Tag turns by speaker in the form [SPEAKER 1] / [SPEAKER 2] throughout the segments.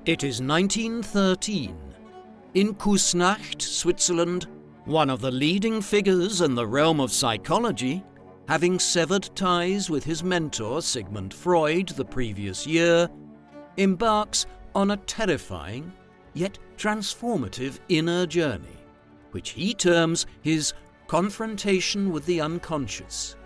[SPEAKER 1] It is 1913. In Küsnacht, Switzerland, one of the leading figures in the realm of psychology, having severed ties with his mentor Sigmund Freud the previous year, embarks on a terrifying yet transformative inner journey, which he terms his confrontation with the unconscious.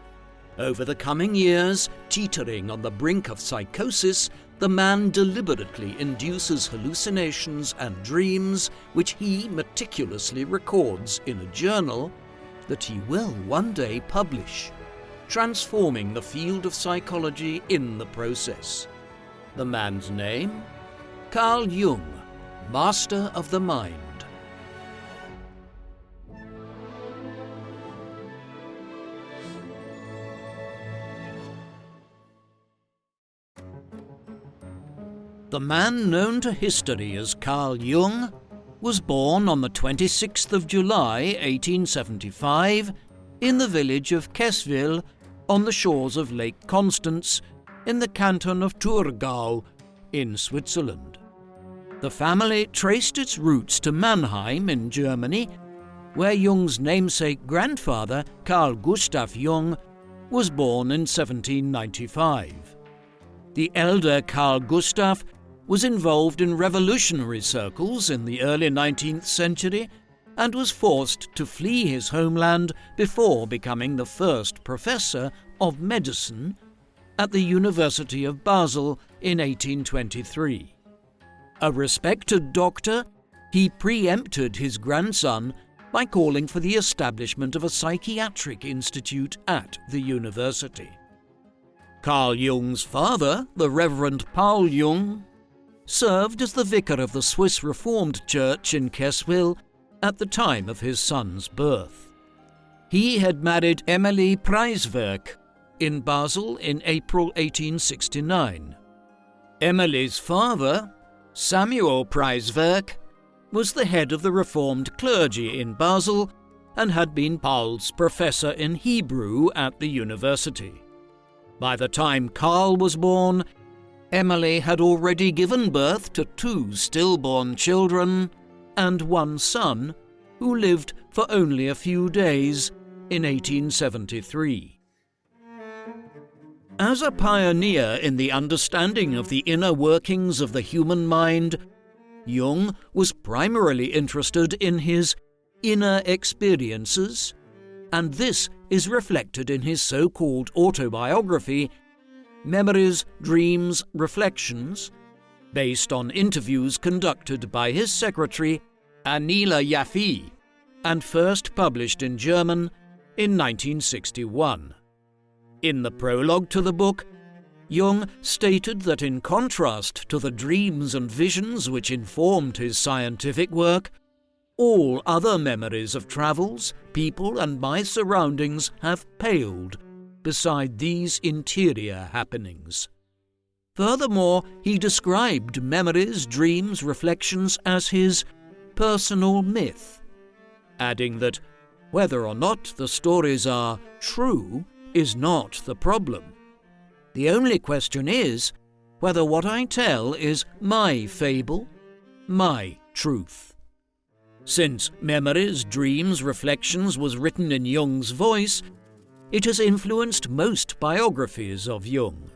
[SPEAKER 1] Over the coming years, teetering on the brink of psychosis, the man deliberately induces hallucinations and dreams which he meticulously records in a journal that he will one day publish, transforming the field of psychology in the process. The man's name? Carl Jung, master of the mind. The man known to history as Carl Jung was born on the 26th of July 1875 in the village of Kesswil on the shores of Lake Constance in the canton of Thurgau in Switzerland. The family traced its roots to Mannheim in Germany, where Jung's namesake grandfather, Carl Gustav Jung, was born in 1795. The elder Carl Gustav was involved in revolutionary circles in the early 19th century and was forced to flee his homeland before becoming the first professor of medicine at the University of Basel in 1823. A respected doctor, he preempted his grandson by calling for the establishment of a psychiatric institute at the university. Carl Jung's father, the Reverend Paul Jung, served as the vicar of the Swiss Reformed Church in Kesswil at the time of his son's birth. He had married Emilie Preiswerk in Basel in April 1869. Emilie's father, Samuel Preiswerk, was the head of the Reformed clergy in Basel and had been Paul's professor in Hebrew at the university. By the time Carl was born, Emilie had already given birth to 2 stillborn children and 1 son, who lived for only a few days in 1873. As a pioneer in the understanding of the inner workings of the human mind, Jung was primarily interested in his inner experiences, and this is reflected in his so-called autobiography, Memories, Dreams, Reflections, based on interviews conducted by his secretary, Anila Yaffe, and first published in German in 1961. In the prologue to the book, Jung stated that in contrast to the dreams and visions which informed his scientific work, all other memories of travels, people, and my surroundings have paled beside these interior happenings. Furthermore, he described memories, dreams, reflections as his personal myth, adding that whether or not the stories are true is not the problem. The only question is whether what I tell is my fable, my truth. Since Memories, Dreams, Reflections was written in Jung's voice, it has influenced most biographies of Jung.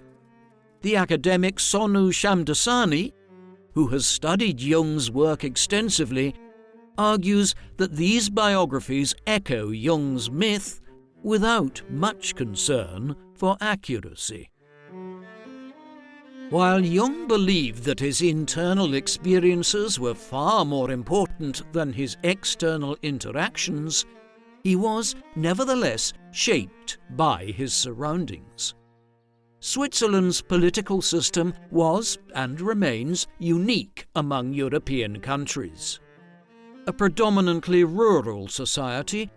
[SPEAKER 1] The academic Sonu Shamdasani, who has studied Jung's work extensively, argues that these biographies echo Jung's myth without much concern for accuracy. While Jung believed that his internal experiences were far more important than his external interactions, he was nevertheless shaped by his surroundings. Switzerland's political system was and remains unique among European countries. A predominantly rural society,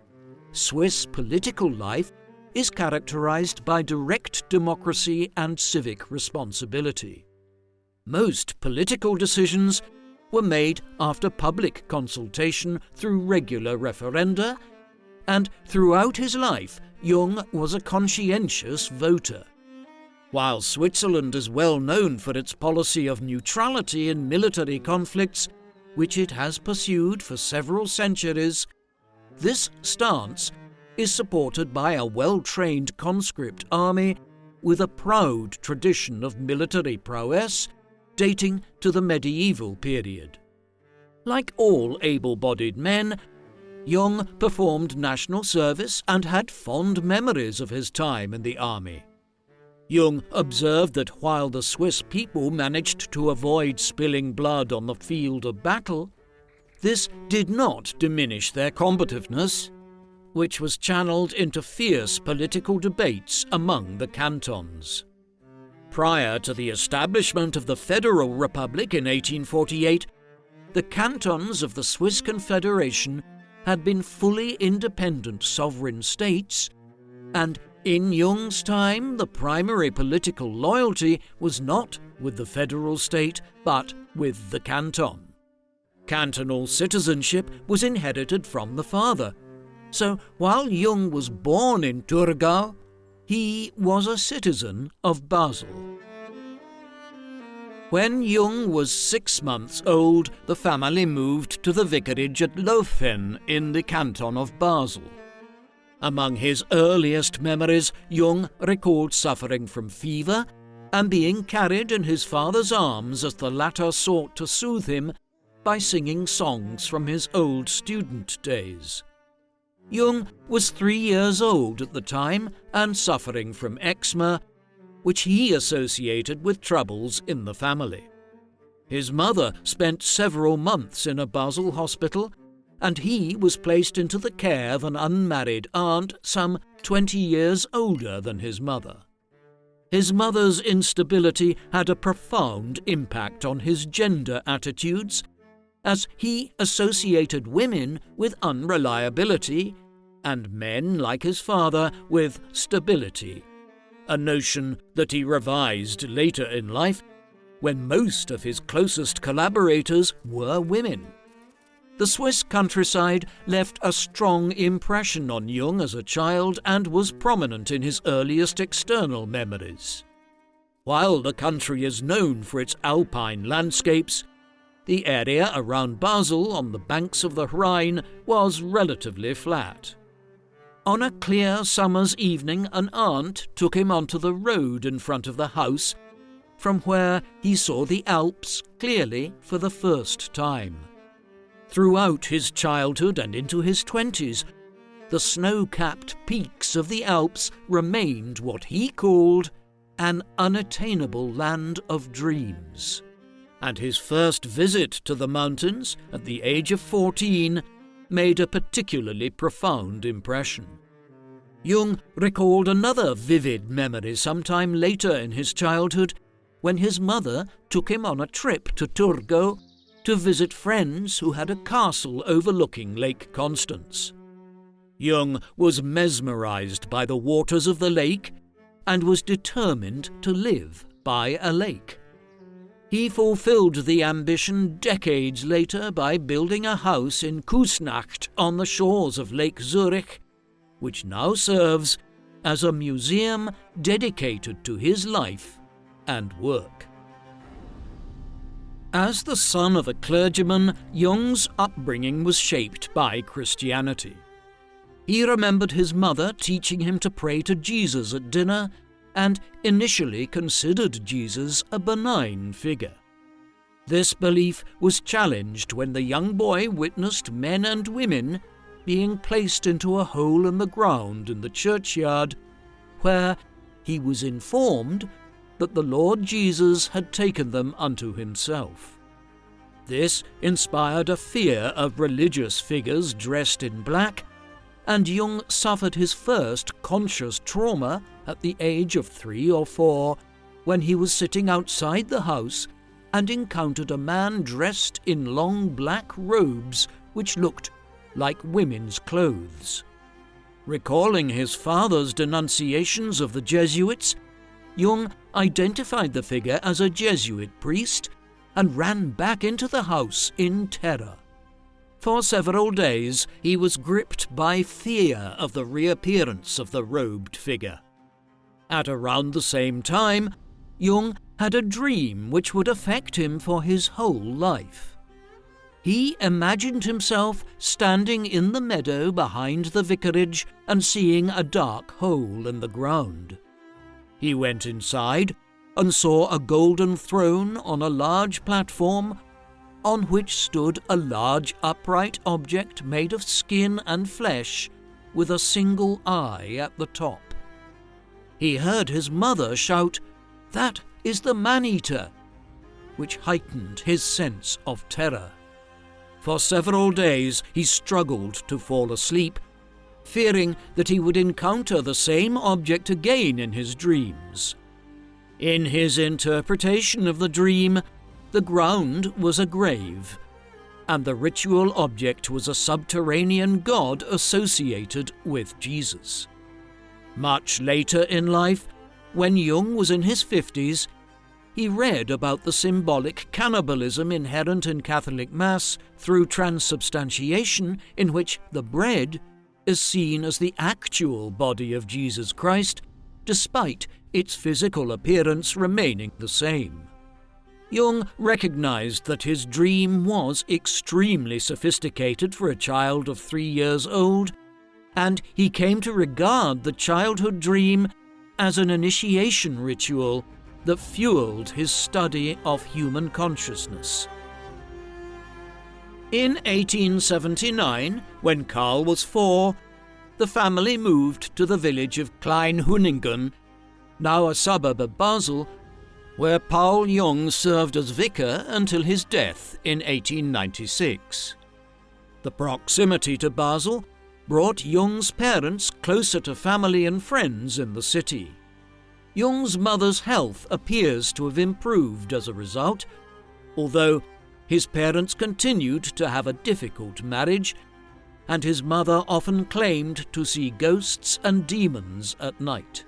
[SPEAKER 1] Swiss political life is characterized by direct democracy and civic responsibility. Most political decisions were made after public consultation through regular referenda, and throughout his life, Jung was a conscientious voter. While Switzerland is well known for its policy of neutrality in military conflicts, which it has pursued for several centuries, this stance is supported by a well-trained conscript army with a proud tradition of military prowess dating to the medieval period. Like all able-bodied men, Jung performed national service and had fond memories of his time in the army. Jung observed that while the Swiss people managed to avoid spilling blood on the field of battle, this did not diminish their combativeness, which was channeled into fierce political debates among the cantons. Prior to the establishment of the Federal Republic in 1848, the cantons of the Swiss Confederation had been fully independent sovereign states, and in Jung's time the primary political loyalty was not with the federal state but with the canton. Cantonal citizenship was inherited from the father, so while Jung was born in Thurgau, he was a citizen of Basel. When Jung was 6 months old, the family moved to the vicarage at Laufen in the canton of Basel. Among his earliest memories, Jung recalled suffering from fever and being carried in his father's arms as the latter sought to soothe him by singing songs from his old student days. Jung was 3 years old at the time and suffering from eczema, which he associated with troubles in the family. His mother spent several months in a Basel hospital, and he was placed into the care of an unmarried aunt some 20 years older than his mother. His mother's instability had a profound impact on his gender attitudes, as he associated women with unreliability and men, like his father, with stability, a notion that he revised later in life when most of his closest collaborators were women. The Swiss countryside left a strong impression on Jung as a child and was prominent in his earliest external memories. While the country is known for its alpine landscapes, the area around Basel on the banks of the Rhine was relatively flat. On a clear summer's evening, an aunt took him onto the road in front of the house, from where he saw the Alps clearly for the first time. Throughout his childhood and into his 20s, the snow-capped peaks of the Alps remained what he called an unattainable land of dreams. And his first visit to the mountains at the age of 14 made a particularly profound impression. Jung recalled another vivid memory sometime later in his childhood, when his mother took him on a trip to Thurgau to visit friends who had a castle overlooking Lake Constance. Jung was mesmerized by the waters of the lake and was determined to live by a lake. He fulfilled the ambition decades later by building a house in Kusnacht on the shores of Lake Zurich, which now serves as a museum dedicated to his life and work. As the son of a clergyman, Jung's upbringing was shaped by Christianity. He remembered his mother teaching him to pray to Jesus at dinner and initially considered Jesus a benign figure. This belief was challenged when the young boy witnessed men and women being placed into a hole in the ground in the churchyard, where he was informed that the Lord Jesus had taken them unto himself. This inspired a fear of religious figures dressed in black, and Jung suffered his first conscious trauma at the age of 3 or 4, when he was sitting outside the house and encountered a man dressed in long black robes which looked like women's clothes. Recalling his father's denunciations of the Jesuits, Jung identified the figure as a Jesuit priest and ran back into the house in terror. For several days he was gripped by fear of the reappearance of the robed figure. At around the same time, Jung had a dream which would affect him for his whole life. He imagined himself standing in the meadow behind the vicarage and seeing a dark hole in the ground. He went inside and saw a golden throne on a large platform on which stood a large upright object made of skin and flesh with a single eye at the top. He heard his mother shout, "That is the man-eater," which heightened his sense of terror. For several days he struggled to fall asleep, fearing that he would encounter the same object again in his dreams. In his interpretation of the dream, the ground was a grave, and the ritual object was a subterranean god associated with Jesus. Much later in life, when Jung was in his 50s, he read about the symbolic cannibalism inherent in Catholic Mass through transubstantiation, in which the bread is seen as the actual body of Jesus Christ, despite its physical appearance remaining the same. Jung recognized that his dream was extremely sophisticated for a child of 3 years old, and he came to regard the childhood dream as an initiation ritual that fueled his study of human consciousness. In 1879, when Karl was 4, the family moved to the village of Kleinhuningen, now a suburb of Basel, where Paul Jung served as vicar until his death in 1896. The proximity to Basel brought Jung's parents closer to family and friends in the city. Jung's mother's health appears to have improved as a result, although his parents continued to have a difficult marriage, and his mother often claimed to see ghosts and demons at night.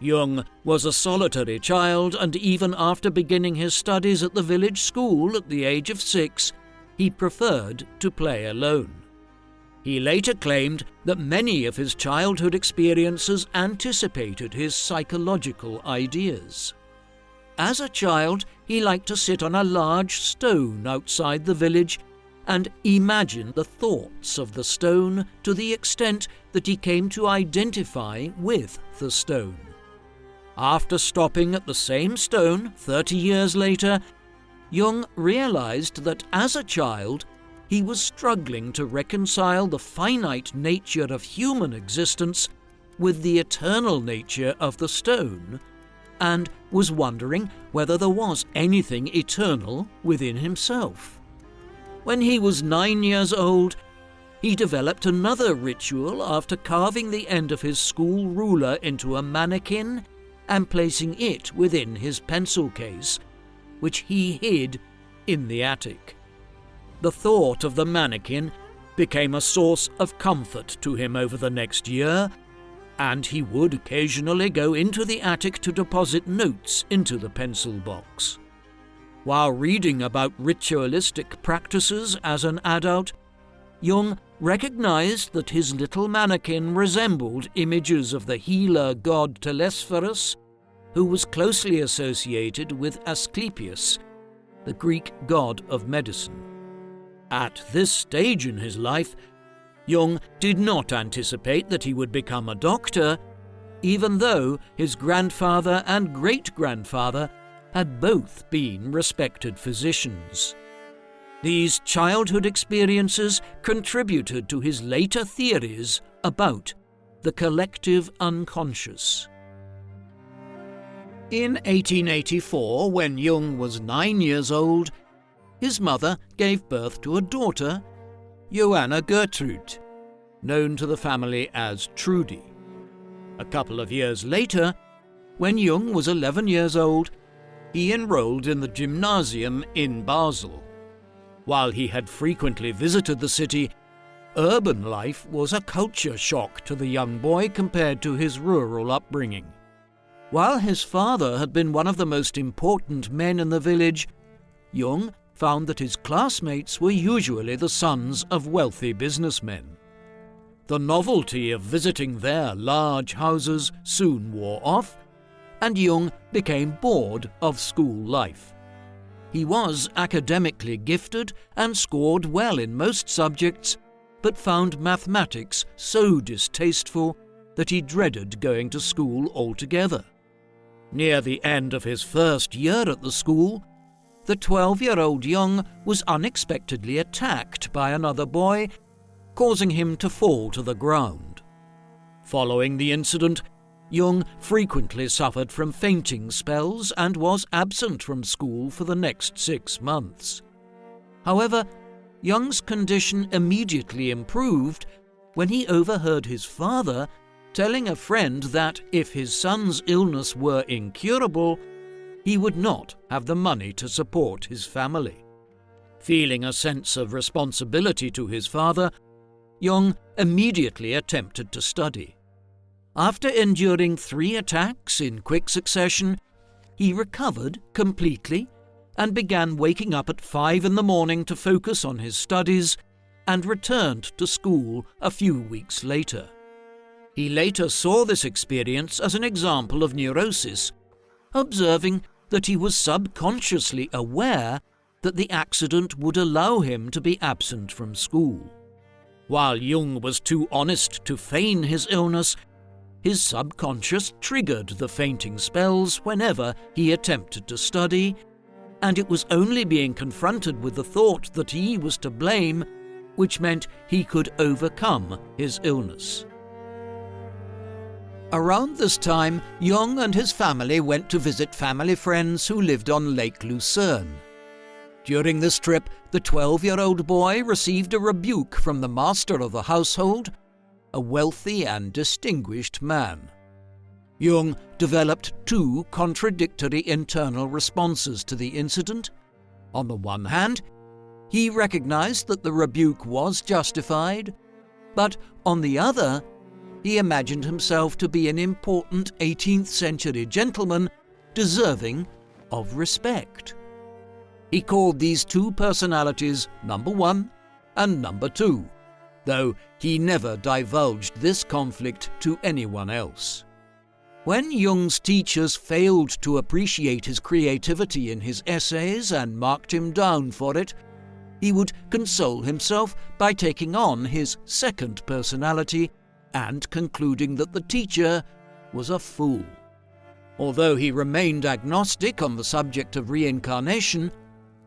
[SPEAKER 1] Jung was a solitary child, and even after beginning his studies at the village school at the age of 6, he preferred to play alone. He later claimed that many of his childhood experiences anticipated his psychological ideas. As a child, he liked to sit on a large stone outside the village and imagine the thoughts of the stone to the extent that he came to identify with the stone. After stopping at the same stone 30 years later, Jung realized that as a child, he was struggling to reconcile the finite nature of human existence with the eternal nature of the stone, and was wondering whether there was anything eternal within himself. When he was 9 years old, he developed another ritual after carving the end of his school ruler into a mannequin and placing it within his pencil case, which he hid in the attic. The thought of the mannequin became a source of comfort to him over the next year, and he would occasionally go into the attic to deposit notes into the pencil box. While reading about ritualistic practices as an adult, Jung recognized that his little mannequin resembled images of the healer god Telesphorus, who was closely associated with Asclepius, the Greek god of medicine. At this stage in his life, Jung did not anticipate that he would become a doctor, even though his grandfather and great-grandfather had both been respected physicians. These childhood experiences contributed to his later theories about the collective unconscious. In 1884, when Jung was 9 years old, his mother gave birth to a daughter, Johanna Gertrude, known to the family as Trudy. A couple of years later, when Jung was 11 years old, he enrolled in the gymnasium in Basel. While he had frequently visited the city, urban life was a culture shock to the young boy compared to his rural upbringing. While his father had been one of the most important men in the village, Jung found that his classmates were usually the sons of wealthy businessmen. The novelty of visiting their large houses soon wore off, and Jung became bored of school life. He was academically gifted and scored well in most subjects, but found mathematics so distasteful that he dreaded going to school altogether. Near the end of his first year at the school, the 12-year-old Jung was unexpectedly attacked by another boy, causing him to fall to the ground. Following the incident, Jung frequently suffered from fainting spells and was absent from school for the next 6 months. However, Jung's condition immediately improved when he overheard his father telling a friend that if his son's illness were incurable, he would not have the money to support his family. Feeling a sense of responsibility to his father, Jung immediately attempted to study. After enduring 3 attacks in quick succession, he recovered completely and began waking up at 5 in the morning to focus on his studies and returned to school a few weeks later. He later saw this experience as an example of neurosis, observing that he was subconsciously aware that the accident would allow him to be absent from school. While Jung was too honest to feign his illness, his subconscious triggered the fainting spells whenever he attempted to study, and it was only being confronted with the thought that he was to blame which meant he could overcome his illness. Around this time, Jung and his family went to visit family friends who lived on Lake Lucerne. During this trip, the 12-year-old boy received a rebuke from the master of the household, a wealthy and distinguished man. Jung developed 2 contradictory internal responses to the incident. On the one hand, he recognized that the rebuke was justified, but on the other, he imagined himself to be an important 18th century gentleman deserving of respect. He called these 2 personalities number 1 and number 2, though he never divulged this conflict to anyone else. When Jung's teachers failed to appreciate his creativity in his essays and marked him down for it, he would console himself by taking on his second personality and concluding that the teacher was a fool. Although he remained agnostic on the subject of reincarnation,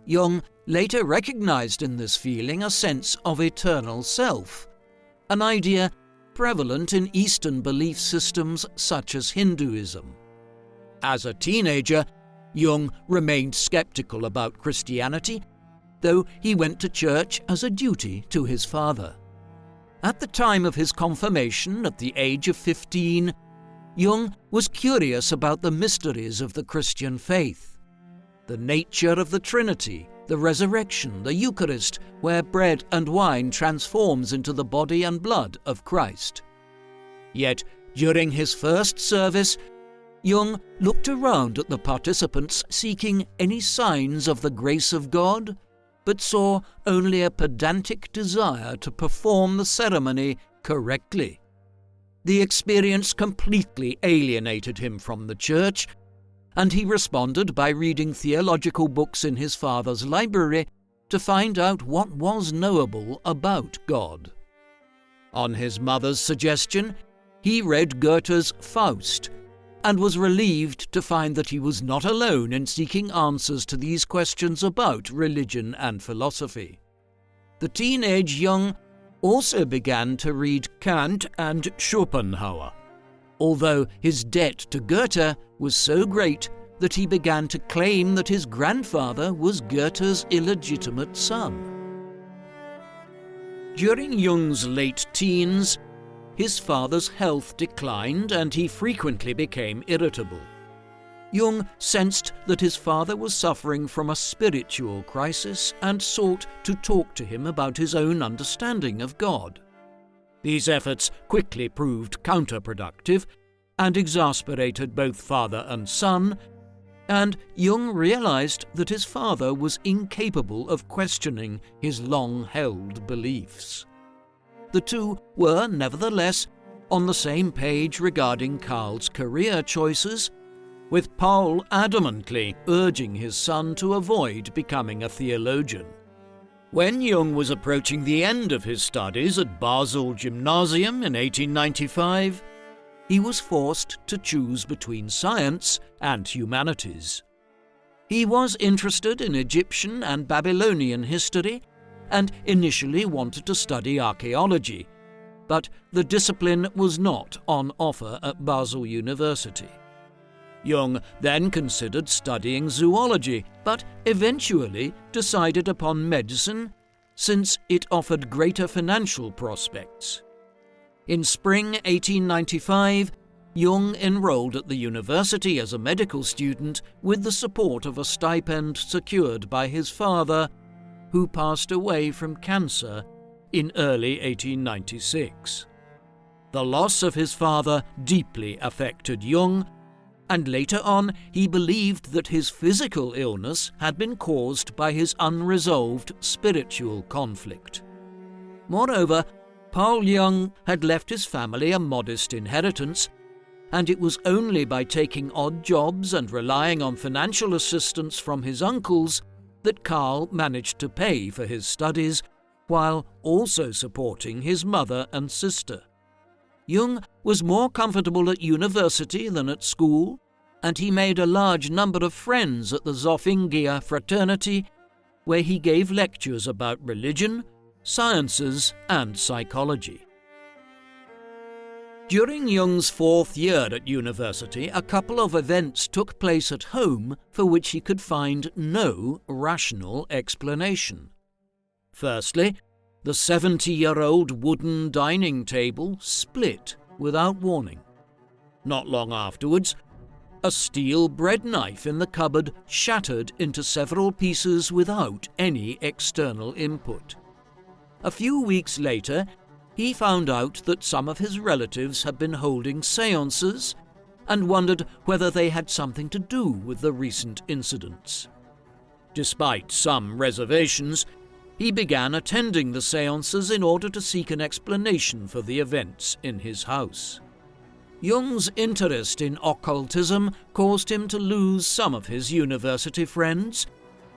[SPEAKER 1] Jung later recognized in this feeling a sense of eternal self, an idea prevalent in Eastern belief systems such as Hinduism. As a teenager, Jung remained skeptical about Christianity, though he went to church as a duty to his father. At the time of his confirmation at the age of 15, Jung was curious about the mysteries of the Christian faith. The nature of the Trinity, the resurrection, the Eucharist, where bread and wine transforms into the body and blood of Christ. Yet, during his first service, Jung looked around at the participants seeking any signs of the grace of God, but saw only a pedantic desire to perform the ceremony correctly. The experience completely alienated him from the church, and he responded by reading theological books in his father's library to find out what was knowable about God. On his mother's suggestion, he read Goethe's Faust, and was relieved to find that he was not alone in seeking answers to these questions about religion and philosophy. The teenage Jung also began to read Kant and Schopenhauer, although his debt to Goethe was so great that he began to claim that his grandfather was Goethe's illegitimate son. During Jung's late teens, his father's health declined and he frequently became irritable. Jung sensed that his father was suffering from a spiritual crisis and sought to talk to him about his own understanding of God. These efforts quickly proved counterproductive and exasperated both father and son, and Jung realized that his father was incapable of questioning his long-held beliefs. The two were nevertheless on the same page regarding Karl's career choices, with Paul adamantly urging his son to avoid becoming a theologian. When Jung was approaching the end of his studies at Basel Gymnasium in 1895, he was forced to choose between science and humanities. He was interested in Egyptian and Babylonian history and initially wanted to study archaeology, but the discipline was not on offer at Basel University. Jung then considered studying zoology, but eventually decided upon medicine since it offered greater financial prospects. In spring 1895, Jung enrolled at the university as a medical student with the support of a stipend secured by his father, who passed away from cancer in early 1896. The loss of his father deeply affected Jung, and later on he believed that his physical illness had been caused by his unresolved spiritual conflict. Moreover, Paul Jung had left his family a modest inheritance, and it was only by taking odd jobs and relying on financial assistance from his uncles that Karl managed to pay for his studies while also supporting his mother and sister. Jung was more comfortable at university than at school, and he made a large number of friends at the Zofingia fraternity, where he gave lectures about religion, sciences, and psychology. During Jung's fourth year at university, a couple of events took place at home for which he could find no rational explanation. Firstly, the 70-year-old wooden dining table split without warning. Not long afterwards, a steel bread knife in the cupboard shattered into several pieces without any external input. A few weeks later, he found out that some of his relatives had been holding séances and wondered whether they had something to do with the recent incidents. Despite some reservations, he began attending the séances in order to seek an explanation for the events in his house. Jung's interest in occultism caused him to lose some of his university friends,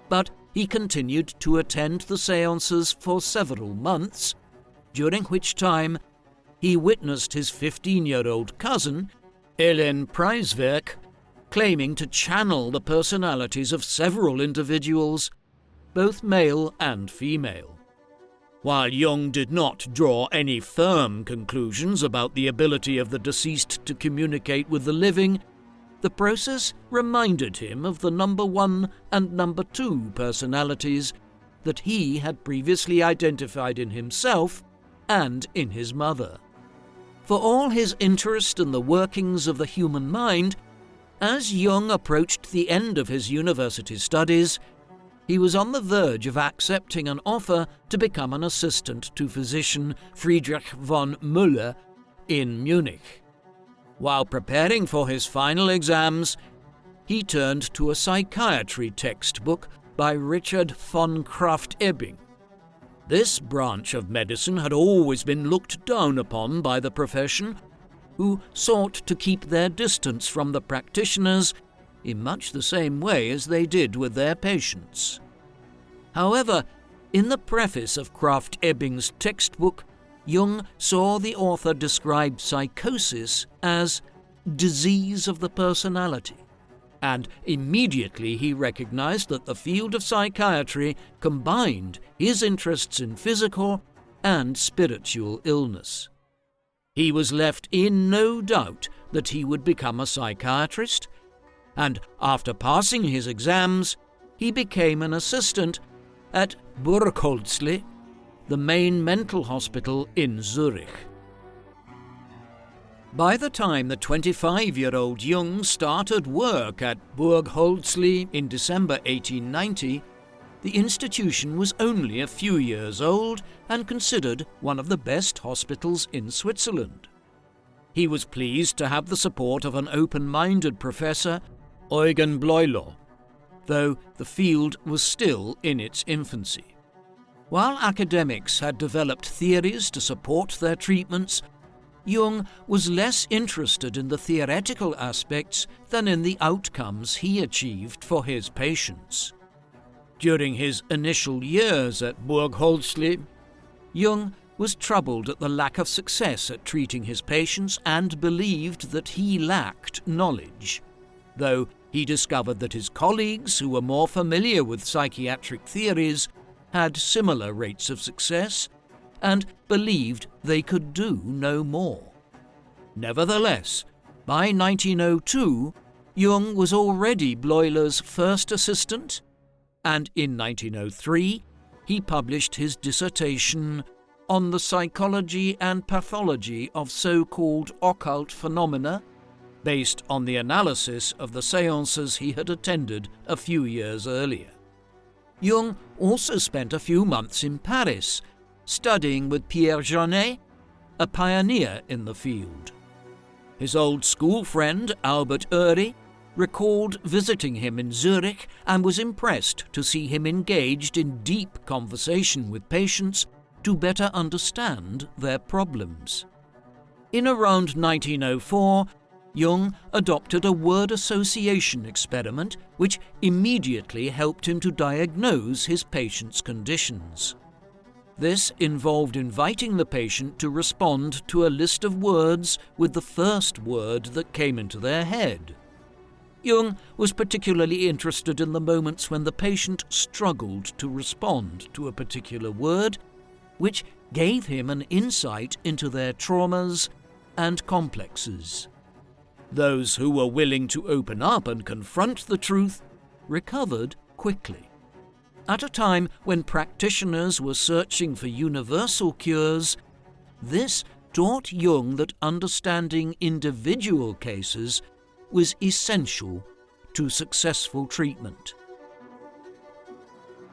[SPEAKER 1] but he continued to attend the séances for several months, during which time he witnessed his 15-year-old cousin, Ellen Preiswerk, claiming to channel the personalities of several individuals, both male and female. While Jung did not draw any firm conclusions about the ability of the deceased to communicate with the living, the process reminded him of the number 1 and number 2 personalities that he had previously identified in himself and in his mother. For all his interest in the workings of the human mind, as Jung approached the end of his university studies, he was on the verge of accepting an offer to become an assistant to physician Friedrich von Müller in Munich. While preparing for his final exams, he turned to a psychiatry textbook by Richard von Krafft-Ebing. This branch of medicine had always been looked down upon by the profession, who sought to keep their distance from the practitioners in much the same way as they did with their patients. However, in the preface of Krafft-Ebing's textbook, Jung saw the author describe psychosis as disease of the personality, and immediately he recognized that the field of psychiatry combined his interests in physical and spiritual illness. He was left in no doubt that he would become a psychiatrist, and after passing his exams, he became an assistant at Burgholzli, the main mental hospital in Zurich. By the time the 25-year-old Jung started work at Burgholzli in December 1890, the institution was only a few years old and considered one of the best hospitals in Switzerland. He was pleased to have the support of an open-minded professor, Eugen Bleuler, though the field was still in its infancy. While academics had developed theories to support their treatments, Jung was less interested in the theoretical aspects than in the outcomes he achieved for his patients. During his initial years at Burgholzli, Jung was troubled at the lack of success at treating his patients and believed that he lacked knowledge, though he discovered that his colleagues, who were more familiar with psychiatric theories, had similar rates of success and believed they could do no more. Nevertheless, by 1902, Jung was already Bleuler's first assistant, and in 1903 he published his dissertation on the psychology and pathology of so-called occult phenomena, based on the analysis of the séances he had attended a few years earlier. Jung also spent a few months in Paris, studying with Pierre Janet, a pioneer in the field. His old school friend, Albert Uhry, recalled visiting him in Zurich and was impressed to see him engaged in deep conversation with patients to better understand their problems. In around 1904, Jung adopted a word association experiment which immediately helped him to diagnose his patient's conditions. This involved inviting the patient to respond to a list of words with the first word that came into their head. Jung was particularly interested in the moments when the patient struggled to respond to a particular word, which gave him an insight into their traumas and complexes. Those who were willing to open up and confront the truth recovered quickly. At a time when practitioners were searching for universal cures, this taught Jung that understanding individual cases was essential to successful treatment.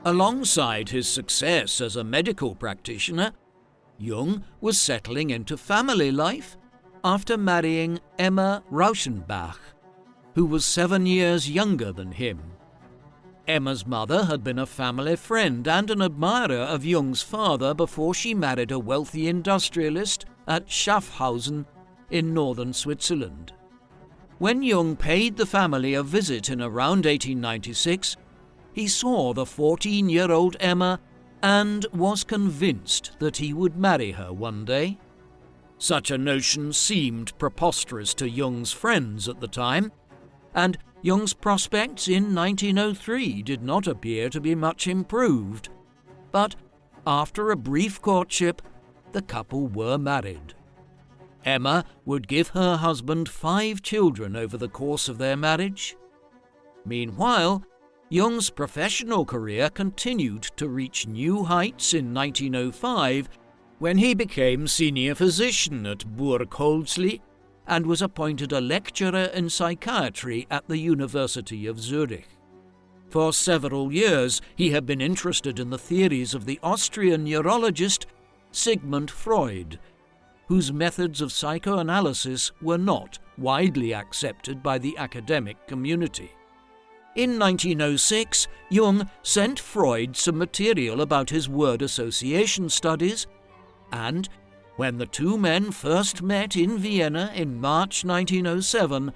[SPEAKER 1] Alongside his success as a medical practitioner, Jung was settling into family life after marrying Emma Rauschenbach, who was 7 years younger than him. Emma's mother had been a family friend and an admirer of Jung's father before she married a wealthy industrialist at Schaffhausen in northern Switzerland. When Jung paid the family a visit in around 1896, he saw the 14-year-old Emma and was convinced that he would marry her one day. Such a notion seemed preposterous to Jung's friends at the time, and Jung's prospects in 1903 did not appear to be much improved. But after a brief courtship, the couple were married. Emma would give her husband 5 children over the course of their marriage. Meanwhile, Jung's professional career continued to reach new heights in 1905 when he became senior physician at Burgholzli and was appointed a lecturer in psychiatry at the University of Zurich. For several years, he had been interested in the theories of the Austrian neurologist Sigmund Freud, whose methods of psychoanalysis were not widely accepted by the academic community. In 1906, Jung sent Freud some material about his word association studies, and when the two men first met in Vienna in March 1907,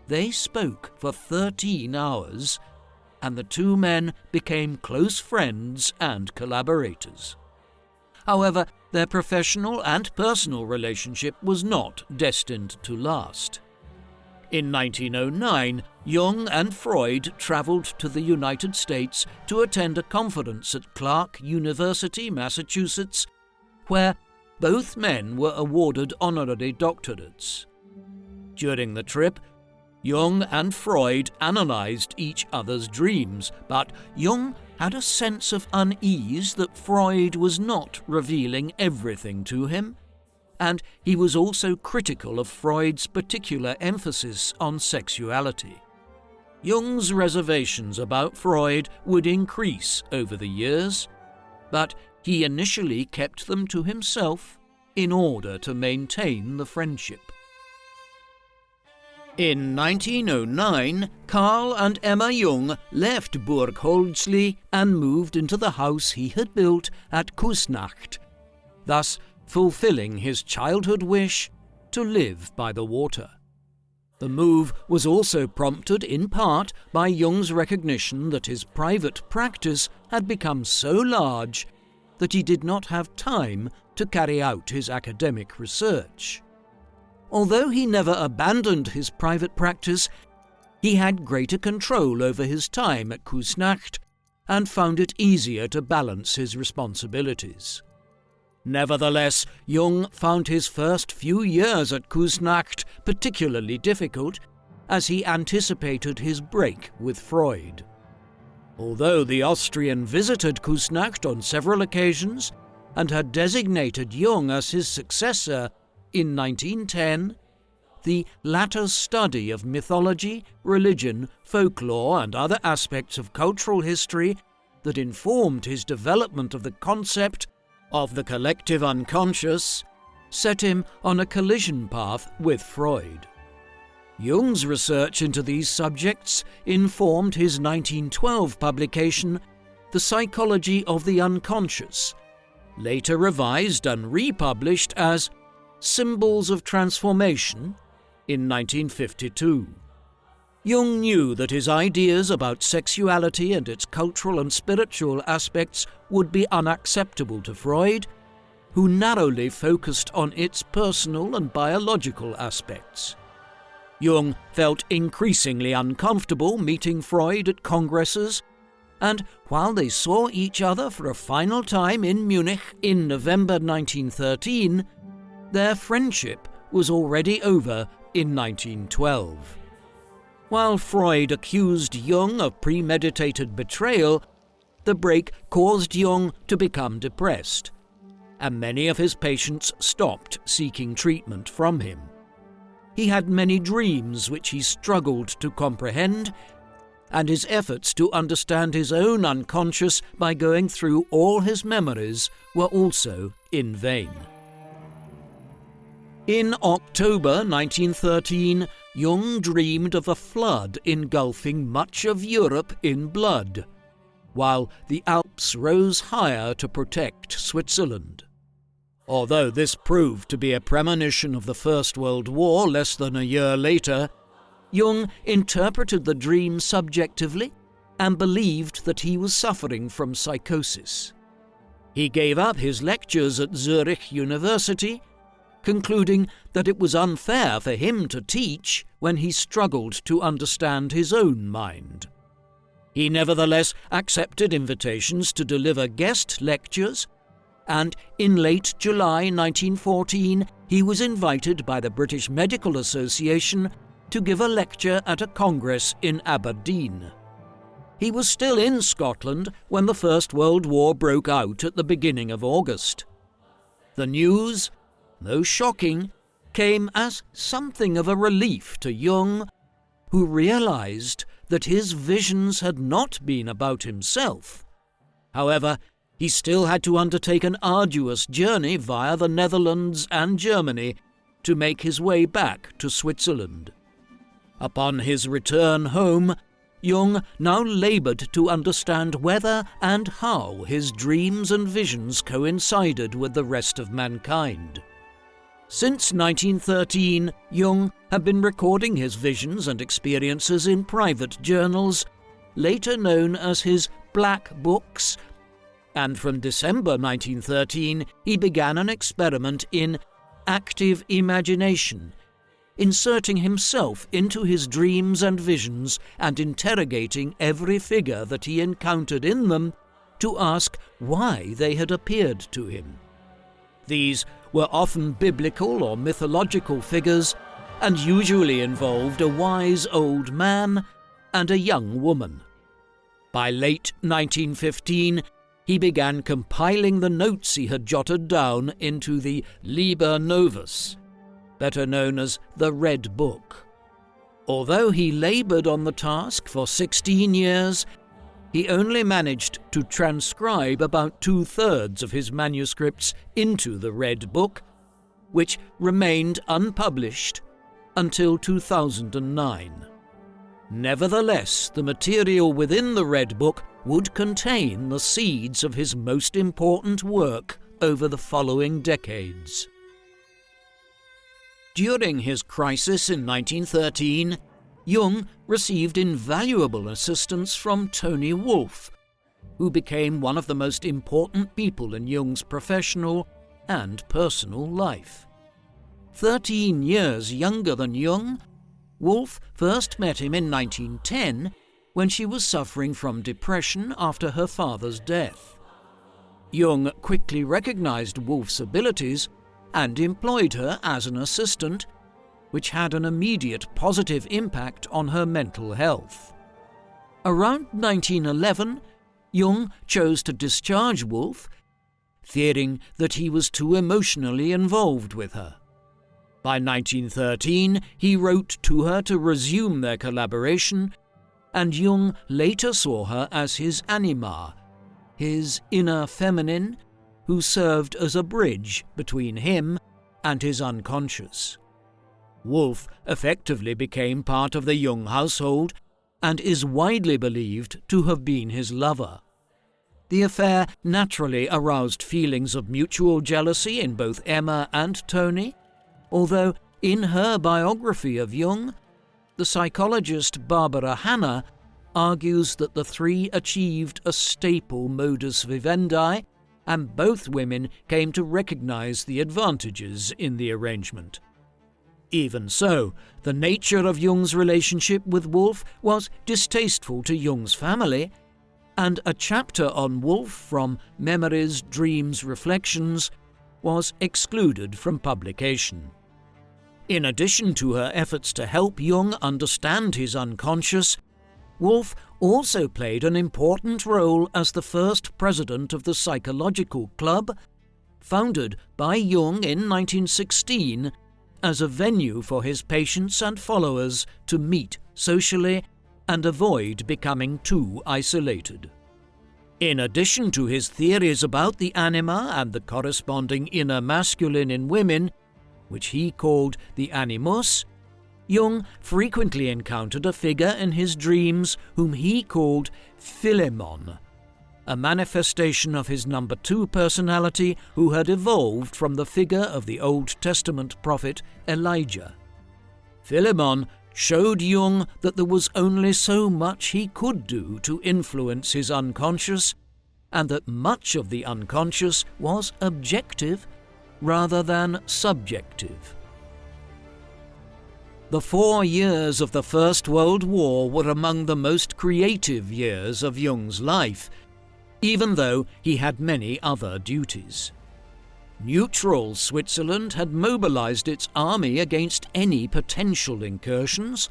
[SPEAKER 1] they spoke for 13 hours, and the two men became close friends and collaborators. However, their professional and personal relationship was not destined to last. In 1909, Jung and Freud traveled to the United States to attend a conference at Clark University, Massachusetts, where both men were awarded honorary doctorates. During the trip, Jung and Freud analyzed each other's dreams, but Jung had a sense of unease that Freud was not revealing everything to him, and he was also critical of Freud's particular emphasis on sexuality. Jung's reservations about Freud would increase over the years, but he initially kept them to himself in order to maintain the friendship. In 1909, Carl and Emma Jung left Burg Holzli and moved into the house he had built at Kusnacht, thus fulfilling his childhood wish to live by the water. The move was also prompted in part by Jung's recognition that his private practice had become so large that he did not have time to carry out his academic research. Although he never abandoned his private practice, he had greater control over his time at Kusnacht and found it easier to balance his responsibilities. Nevertheless, Jung found his first few years at Kusnacht particularly difficult, as he anticipated his break with Freud. Although the Austrian visited Kusnacht on several occasions and had designated Jung as his successor in 1910, the latter's study of mythology, religion, folklore, and other aspects of cultural history that informed his development of the concept of the collective unconscious set him on a collision path with Freud. Jung's research into these subjects informed his 1912 publication, The Psychology of the Unconscious, later revised and republished as Symbols of Transformation in 1952. Jung knew that his ideas about sexuality and its cultural and spiritual aspects would be unacceptable to Freud, who narrowly focused on its personal and biological aspects. Jung felt increasingly uncomfortable meeting Freud at congresses, and while they saw each other for a final time in Munich in November 1913, their friendship was already over in 1912. While Freud accused Jung of premeditated betrayal, the break caused Jung to become depressed, and many of his patients stopped seeking treatment from him. He had many dreams which he struggled to comprehend, and his efforts to understand his own unconscious by going through all his memories were also in vain. In October 1913, Jung dreamed of a flood engulfing much of Europe in blood, while the Alps rose higher to protect Switzerland. Although this proved to be a premonition of the First World War less than a year later, Jung interpreted the dream subjectively and believed that he was suffering from psychosis. He gave up his lectures at Zurich University, concluding that it was unfair for him to teach when he struggled to understand his own mind. He nevertheless accepted invitations to deliver guest lectures, and in late July 1914 he was invited by the British Medical Association to give a lecture at a congress in Aberdeen. He was still in Scotland when the First World War broke out at the beginning of August. The news, though shocking, came as something of a relief to Jung, who realized that his visions had not been about himself. However, he still had to undertake an arduous journey via the Netherlands and Germany to make his way back to Switzerland. Upon his return home, Jung now laboured to understand whether and how his dreams and visions coincided with the rest of mankind. Since 1913, Jung had been recording his visions and experiences in private journals, later known as his Black Books, and from December 1913 he began an experiment in active imagination, inserting himself into his dreams and visions and interrogating every figure that he encountered in them to ask why they had appeared to him. These were often biblical or mythological figures and usually involved a wise old man and a young woman. By late 1915, he began compiling the notes he had jotted down into the Liber Novus, better known as the Red Book. Although he laboured on the task for 16 years, he only managed to transcribe about 2/3 of his manuscripts into the Red Book, which remained unpublished until 2009. Nevertheless, the material within the Red Book would contain the seeds of his most important work over the following decades. During his crisis in 1913, Jung received invaluable assistance from Tony Wolff, who became one of the most important people in Jung's professional and personal life. 13 years younger than Jung, Wolff first met him in 1910 when she was suffering from depression after her father's death. Jung quickly recognized Wolff's abilities and employed her as an assistant, which had an immediate positive impact on her mental health. Around 1911, Jung chose to discharge Wolff, fearing that he was too emotionally involved with her. By 1913, he wrote to her to resume their collaboration, and Jung later saw her as his anima, his inner feminine, who served as a bridge between him and his unconscious. Wolff effectively became part of the Jung household and is widely believed to have been his lover. The affair naturally aroused feelings of mutual jealousy in both Emma and Tony, although in her biography of Jung, the psychologist Barbara Hanna argues that the three achieved a staple modus vivendi, and both women came to recognize the advantages in the arrangement. Even so, the nature of Jung's relationship with Wolff was distasteful to Jung's family, and a chapter on Wolff from Memories, Dreams, Reflections was excluded from publication. In addition to her efforts to help Jung understand his unconscious, Wolff also played an important role as the first president of the Psychological Club, founded by Jung in 1916 as a venue for his patients and followers to meet socially and avoid becoming too isolated. In addition to his theories about the anima and the corresponding inner masculine in women, which he called the animus, Jung frequently encountered a figure in his dreams whom he called Philemon, a manifestation of his number 2 personality who had evolved from the figure of the Old Testament prophet Elijah. Philemon showed Jung that there was only so much he could do to influence his unconscious, and that much of the unconscious was objective rather than subjective. The 4 years of the First World War were among the most creative years of Jung's life, even though he had many other duties. Neutral Switzerland had mobilized its army against any potential incursions,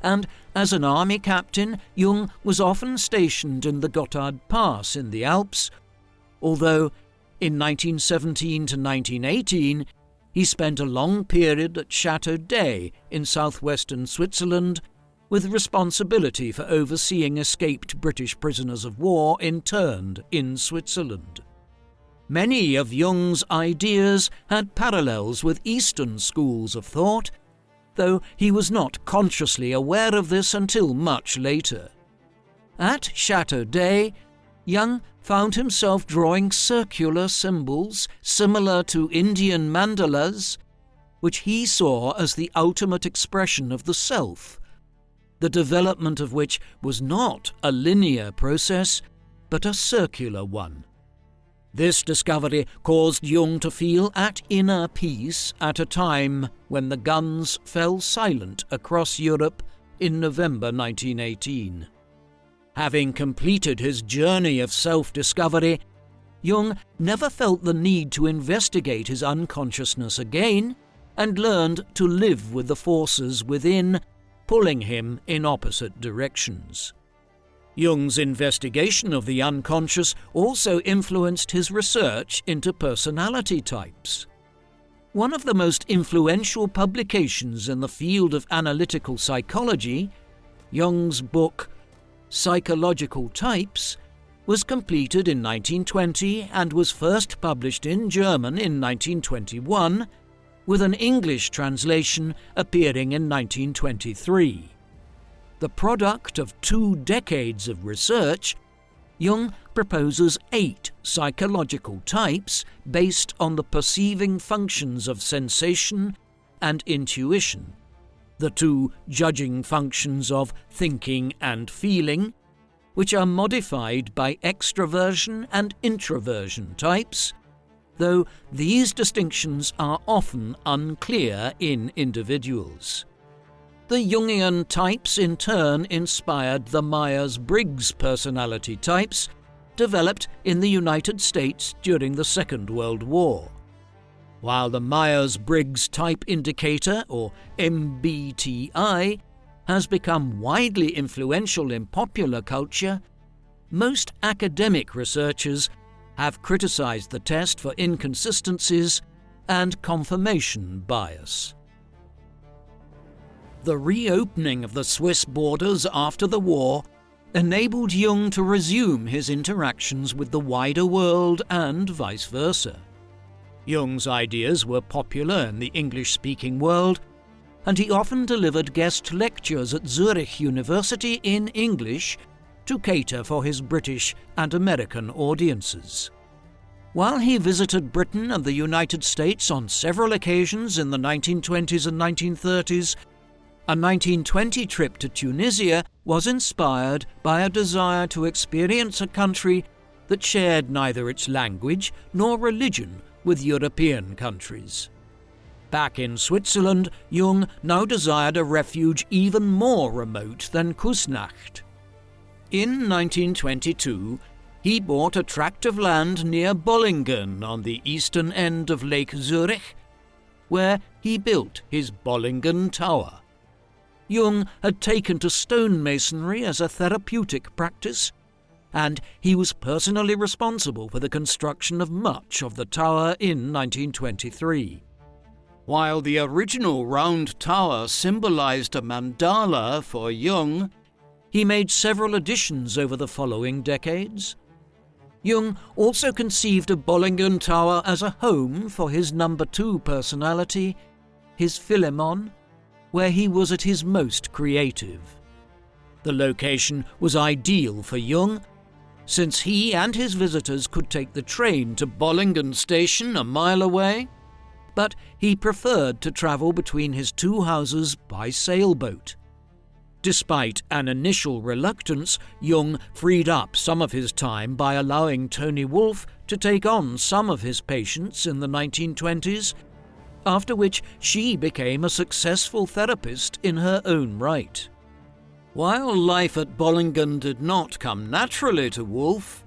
[SPEAKER 1] and as an army captain, Jung was often stationed in the Gotthard Pass in the Alps, although in 1917 to 1918 he spent a long period at Chateau d'Ay in southwestern Switzerland, with responsibility for overseeing escaped British prisoners of war interned in Switzerland. Many of Jung's ideas had parallels with Eastern schools of thought, though he was not consciously aware of this until much later. At Chateau d'Ay, Jung found himself drawing circular symbols similar to Indian mandalas, which he saw as the ultimate expression of the self, the development of which was not a linear process, but a circular one. This discovery caused Jung to feel at inner peace at a time when the guns fell silent across Europe in November 1918. Having completed his journey of self-discovery, Jung never felt the need to investigate his unconsciousness again, and learned to live with the forces within, pulling him in opposite directions. Jung's investigation of the unconscious also influenced his research into personality types. One of the most influential publications in the field of analytical psychology, Jung's book Psychological Types, was completed in 1920 and was first published in German in 1921, with an English translation appearing in 1923. The product of 2 decades of research, Jung proposes 8 psychological types based on the perceiving functions of sensation and intuition, the 2 judging functions of thinking and feeling, which are modified by extraversion and introversion types, though these distinctions are often unclear in individuals. The Jungian types in turn inspired the Myers-Briggs personality types, developed in the United States during the Second World War. While the Myers-Briggs Type Indicator, or MBTI, has become widely influential in popular culture, most academic researchers have criticized the test for inconsistencies and confirmation bias. The reopening of the Swiss borders after the war enabled Jung to resume his interactions with the wider world and vice versa. Jung's ideas were popular in the English-speaking world, and he often delivered guest lectures at Zurich University in English to cater for his British and American audiences. While he visited Britain and the United States on several occasions in the 1920s and 1930s, a 1920 trip to Tunisia was inspired by a desire to experience a country that shared neither its language nor religion with European countries. Back in Switzerland, Jung now desired a refuge even more remote than Kusnacht. In 1922, he bought a tract of land near Bollingen on the eastern end of Lake Zurich, where he built his Bollingen Tower. Jung had taken to stonemasonry as a therapeutic practice, and he was personally responsible for the construction of much of the tower in 1923. While the original round tower symbolized a mandala for Jung, he made several additions over the following decades. Jung also conceived of Bollingen Tower as a home for his number 2 personality, his Philemon, where he was at his most creative. The location was ideal for Jung, since he and his visitors could take the train to Bollingen Station a mile away, but he preferred to travel between his 2 houses by sailboat. Despite an initial reluctance, Jung freed up some of his time by allowing Toni Wolff to take on some of his patients in the 1920s, after which she became a successful therapist in her own right. While life at Bollingen did not come naturally to Wolff,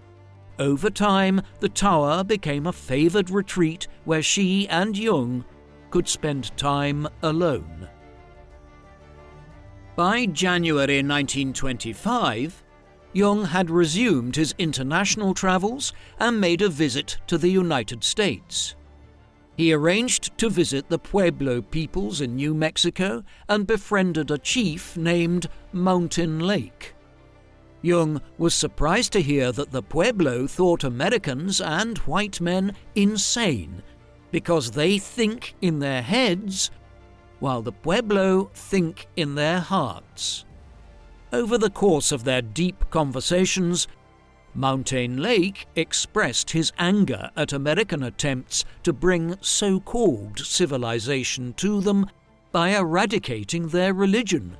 [SPEAKER 1] over time the tower became a favoured retreat where she and Jung could spend time alone. By January 1925, Jung had resumed his international travels and made a visit to the United States. He arranged to visit the Pueblo peoples in New Mexico and befriended a chief named Mountain Lake. Jung was surprised to hear that the Pueblo thought Americans and white men insane because they think in their heads, while the Pueblo think in their hearts. Over the course of their deep conversations, Mountain Lake expressed his anger at American attempts to bring so-called civilization to them by eradicating their religion,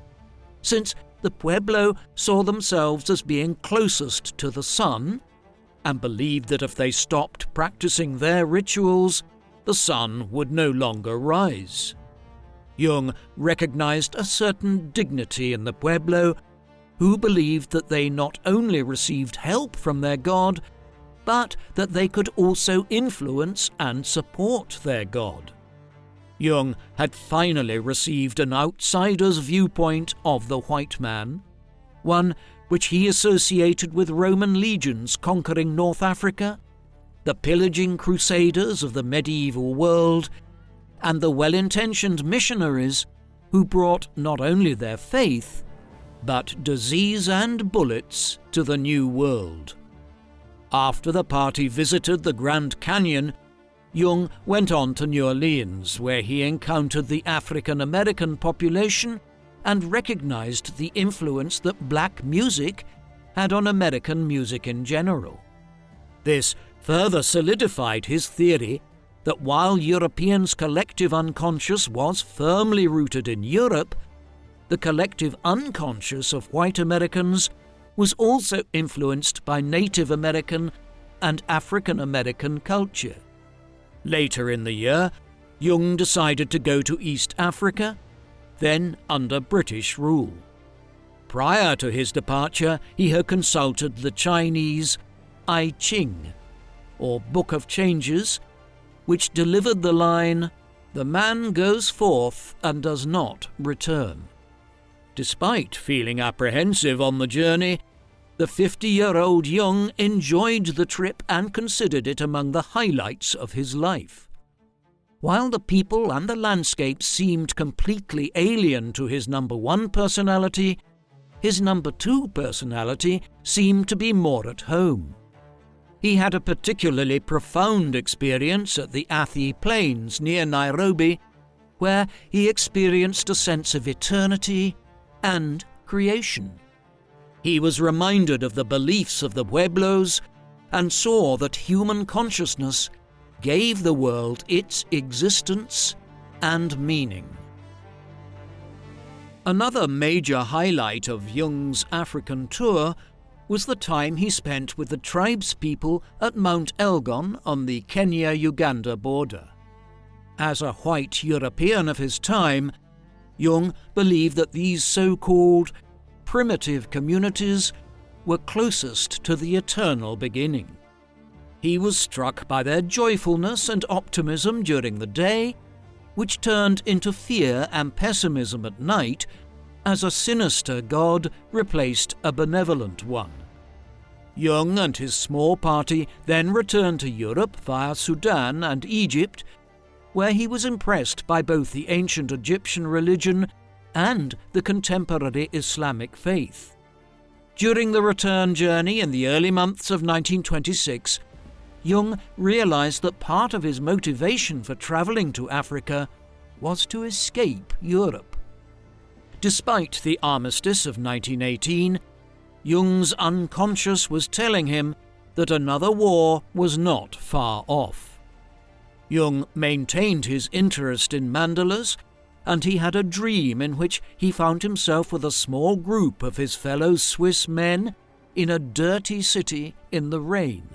[SPEAKER 1] since the Pueblo saw themselves as being closest to the sun and believed that if they stopped practicing their rituals, the sun would no longer rise. Jung recognized a certain dignity in the Pueblo, who believed that they not only received help from their god, but that they could also influence and support their god. Jung had finally received an outsider's viewpoint of the white man, one which he associated with Roman legions conquering North Africa, the pillaging crusaders of the medieval world, and the well-intentioned missionaries who brought not only their faith, but disease and bullets to the New World. After the party visited the Grand Canyon, Jung went on to New Orleans, where he encountered the African American population and recognized the influence that black music had on American music in general. This further solidified his theory that while Europeans' collective unconscious was firmly rooted in Europe, the collective unconscious of white Americans was also influenced by Native American and African American culture. Later in the year, Jung decided to go to East Africa, then under British rule. Prior to his departure, he had consulted the Chinese I Ching, or Book of Changes, which delivered the line, "The man goes forth and does not return." Despite feeling apprehensive on the journey, the 50-year-old Jung enjoyed the trip and considered it among the highlights of his life. While the people and the landscape seemed completely alien to his number one personality, his number two personality seemed to be more at home. He had a particularly profound experience at the Athi Plains near Nairobi, where he experienced a sense of eternity and creation. He was reminded of the beliefs of the Pueblos and saw that human consciousness gave the world its existence and meaning. Another major highlight of Jung's African tour was the time he spent with the tribespeople at Mount Elgon on the Kenya-Uganda border. As a white European of his time, Jung believed that these so-called primitive communities were closest to the eternal beginning. He was struck by their joyfulness and optimism during the day, which turned into fear and pessimism at night as a sinister god replaced a benevolent one. Jung and his small party then returned to Europe via Sudan and Egypt, where he was impressed by both the ancient Egyptian religion and the contemporary Islamic faith. During the return journey in the early months of 1926, Jung realized that part of his motivation for traveling to Africa was to escape Europe. Despite the armistice of 1918, Jung's unconscious was telling him that another war was not far off. Jung maintained his interest in mandalas, and he had a dream in which he found himself with a small group of his fellow Swiss men in a dirty city in the rain.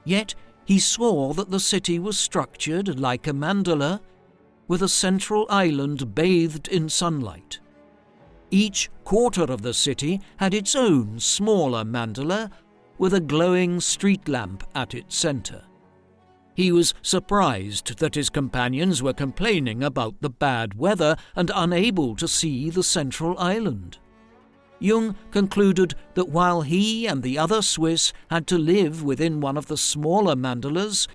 [SPEAKER 1] Yet he saw that the city was structured like a mandala, with a central island bathed in sunlight. Each quarter of the city had its own smaller mandala, with a glowing street lamp at its center. He was surprised that his companions were complaining about the bad weather and unable to see the central island. Jung concluded that while he and the other Swiss had to live within one of the smaller mandalas,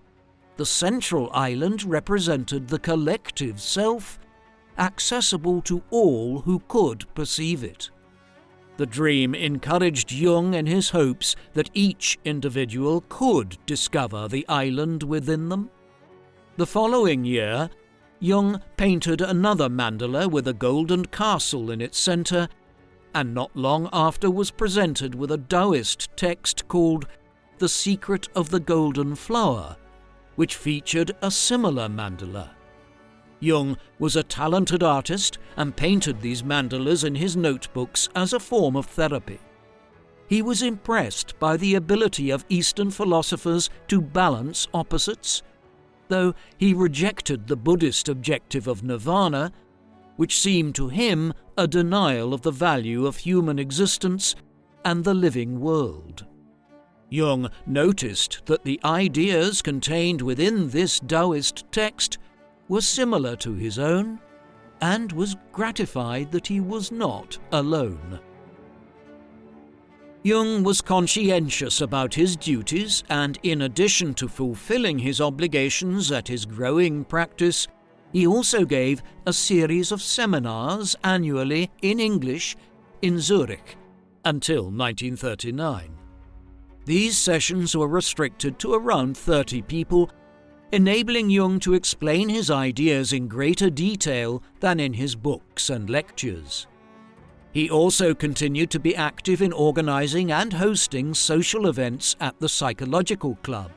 [SPEAKER 1] the central island represented the collective self, accessible to all who could perceive it. The dream encouraged Jung in his hopes that each individual could discover the island within them. The following year, Jung painted another mandala with a golden castle in its center, and not long after was presented with a Taoist text called The Secret of the Golden Flower, which featured a similar mandala. Jung was a talented artist and painted these mandalas in his notebooks as a form of therapy. He was impressed by the ability of Eastern philosophers to balance opposites, though he rejected the Buddhist objective of nirvana, which seemed to him a denial of the value of human existence and the living world. Jung noticed that the ideas contained within this Taoist text were similar to his own, and was gratified that he was not alone. Jung was conscientious about his duties, and in addition to fulfilling his obligations at his growing practice, he also gave a series of seminars annually in English in Zurich until 1939. These sessions were restricted to around 30 people, enabling Jung to explain his ideas in greater detail than in his books and lectures. He also continued to be active in organizing and hosting social events at the Psychological Club.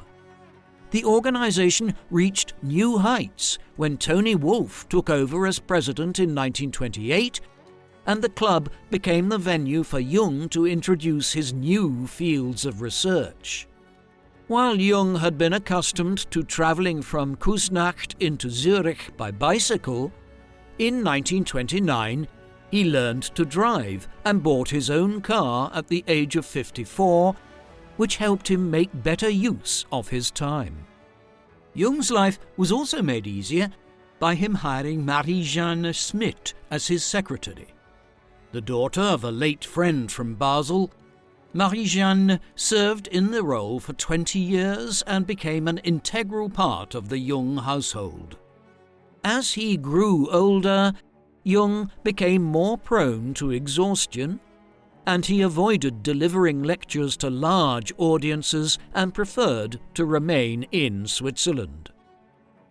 [SPEAKER 1] The organization reached new heights when Tony Wolff took over as president in 1928, and the club became the venue for Jung to introduce his new fields of research. While Jung had been accustomed to travelling from Küsnacht into Zurich by bicycle, in 1929 he learned to drive and bought his own car at the age of 54, which helped him make better use of his time. Jung's life was also made easier by him hiring Marie-Jeanne Schmidt as his secretary. The daughter of a late friend from Basel, Marie-Jeanne served in the role for 20 years and became an integral part of the Jung household. As he grew older, Jung became more prone to exhaustion, and he avoided delivering lectures to large audiences and preferred to remain in Switzerland.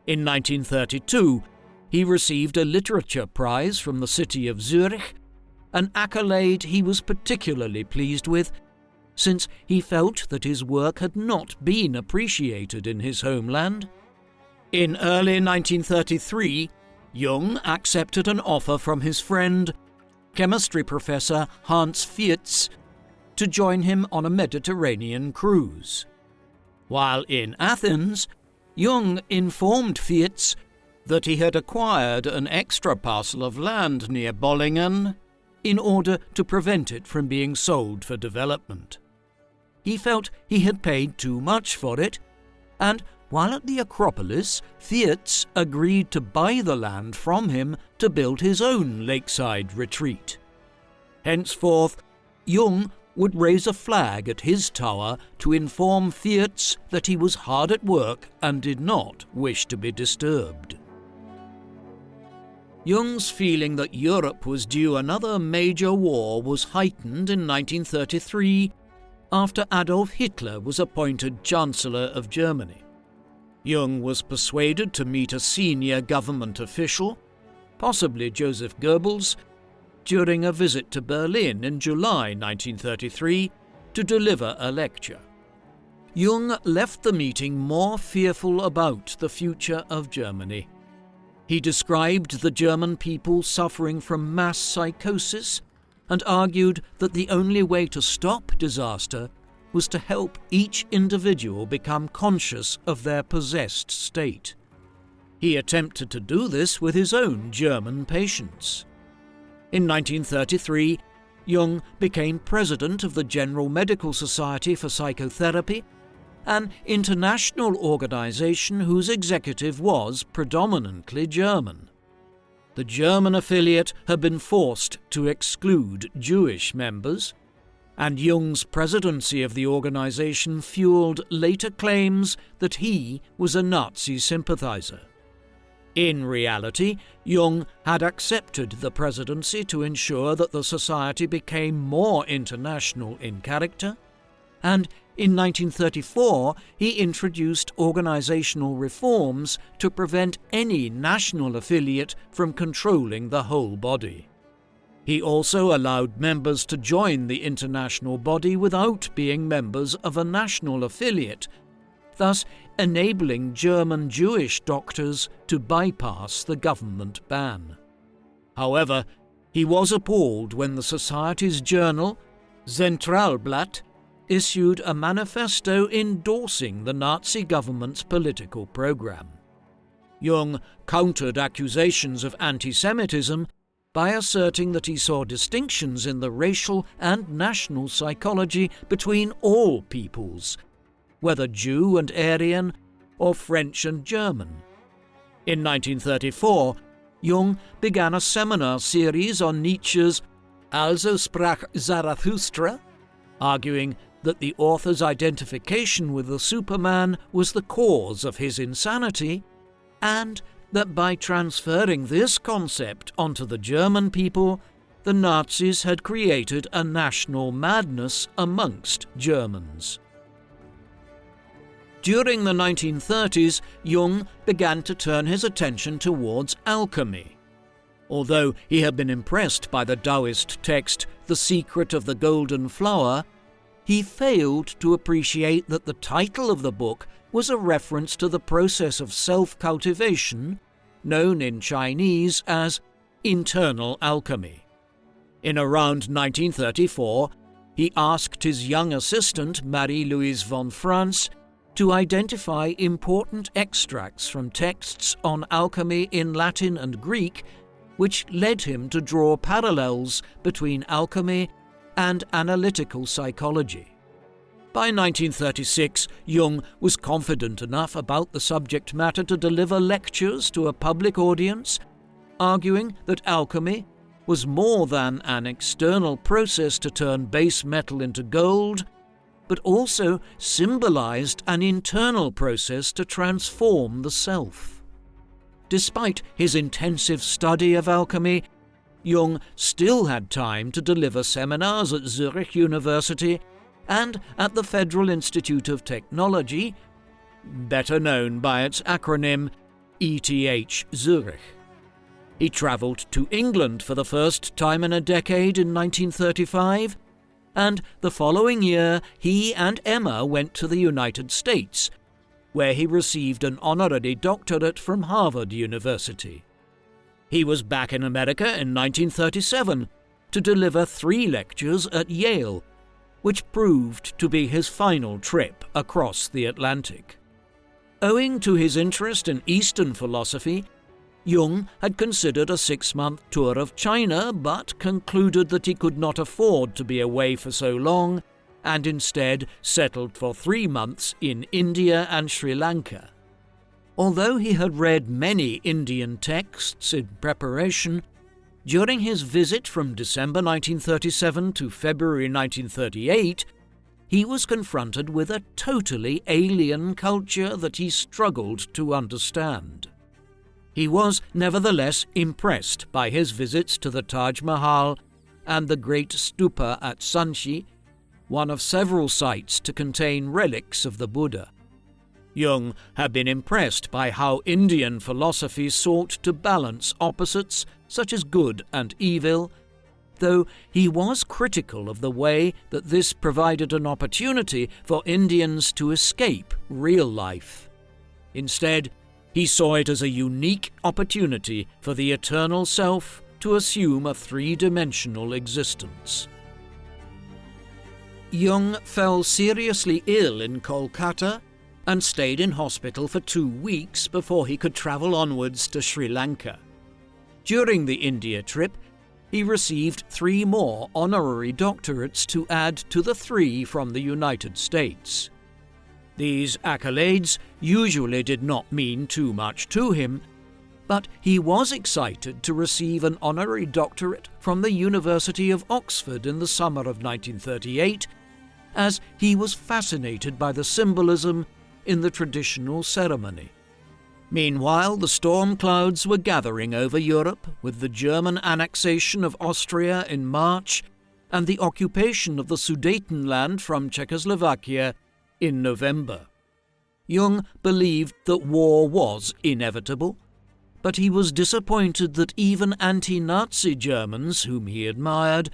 [SPEAKER 1] In 1932, he received a literature prize from the city of Zurich, an accolade he was particularly pleased with, since he felt that his work had not been appreciated in his homeland. In early 1933, Jung accepted an offer from his friend, chemistry professor Hans Fietz, to join him on a Mediterranean cruise. While in Athens, Jung informed Fietz that he had acquired an extra parcel of land near Bollingen in order to prevent it from being sold for development. He felt he had paid too much for it, and while at the Acropolis, Fietz agreed to buy the land from him to build his own lakeside retreat. Henceforth, Jung would raise a flag at his tower to inform Fietz that he was hard at work and did not wish to be disturbed. Jung's feeling that Europe was due another major war was heightened in 1933 after Adolf Hitler was appointed Chancellor of Germany. Jung was persuaded to meet a senior government official, possibly Joseph Goebbels, during a visit to Berlin in July 1933 to deliver a lecture. Jung left the meeting more fearful about the future of Germany. He described the German people suffering from mass psychosis and argued that the only way to stop disaster was to help each individual become conscious of their possessed state. He attempted to do this with his own German patients. In 1933, Jung became president of the General Medical Society for Psychotherapy, an international organization whose executive was predominantly German. The German affiliate had been forced to exclude Jewish members, and Jung's presidency of the organization fueled later claims that he was a Nazi sympathizer. In reality, Jung had accepted the presidency to ensure that the society became more international in character, and in 1934 he introduced organizational reforms to prevent any national affiliate from controlling the whole body. He also allowed members to join the international body without being members of a national affiliate, thus enabling German Jewish doctors to bypass the government ban. However, he was appalled when the Society's journal, Zentralblatt, issued a manifesto endorsing the Nazi government's political program. Jung countered accusations of anti-Semitism by asserting that he saw distinctions in the racial and national psychology between all peoples, whether Jew and Aryan or French and German. In 1934, Jung began a seminar series on Nietzsche's Also sprach Zarathustra, arguing that the author's identification with the Superman was the cause of his insanity, and that by transferring this concept onto the German people, the Nazis had created a national madness amongst Germans. During the 1930s, Jung began to turn his attention towards alchemy. Although he had been impressed by the Taoist text The Secret of the Golden Flower, he failed to appreciate that the title of the book was a reference to the process of self-cultivation, known in Chinese as internal alchemy. In around 1934, he asked his young assistant, Marie-Louise von Franz, to identify important extracts from texts on alchemy in Latin and Greek, which led him to draw parallels between alchemy and analytical psychology. By 1936, Jung was confident enough about the subject matter to deliver lectures to a public audience, arguing that alchemy was more than an external process to turn base metal into gold, but also symbolized an internal process to transform the self. Despite his intensive study of alchemy, Jung still had time to deliver seminars at Zurich University and at the Federal Institute of Technology, better known by its acronym ETH Zurich. He travelled to England for the first time in a decade in 1935, and the following year he and Emma went to the United States, where he received an honorary doctorate from Harvard University. He was back in America in 1937 to deliver 3 lectures at Yale, which proved to be his final trip across the Atlantic. Owing to his interest in Eastern philosophy, Jung had considered a 6-month tour of China, but concluded that he could not afford to be away for so long, and instead settled for 3 months in India and Sri Lanka. Although he had read many Indian texts in preparation, during his visit from December 1937 to February 1938, he was confronted with a totally alien culture that he struggled to understand. He was nevertheless impressed by his visits to the Taj Mahal and the Great Stupa at Sanchi, one of several sites to contain relics of the Buddha. Jung had been impressed by how Indian philosophy sought to balance opposites such as good and evil, though he was critical of the way that this provided an opportunity for Indians to escape real life. Instead, he saw it as a unique opportunity for the eternal self to assume a 3-dimensional existence. Jung fell seriously ill in Kolkata and stayed in hospital for 2 weeks before he could travel onwards to Sri Lanka. During the India trip, he received 3 more honorary doctorates to add to the 3 from the United States. These accolades usually did not mean too much to him, but he was excited to receive an honorary doctorate from the University of Oxford in the summer of 1938, as he was fascinated by the symbolism in the traditional ceremony. Meanwhile, the storm clouds were gathering over Europe with the German annexation of Austria in March and the occupation of the Sudetenland from Czechoslovakia in November. Jung believed that war was inevitable, but he was disappointed that even anti-Nazi Germans, whom he admired,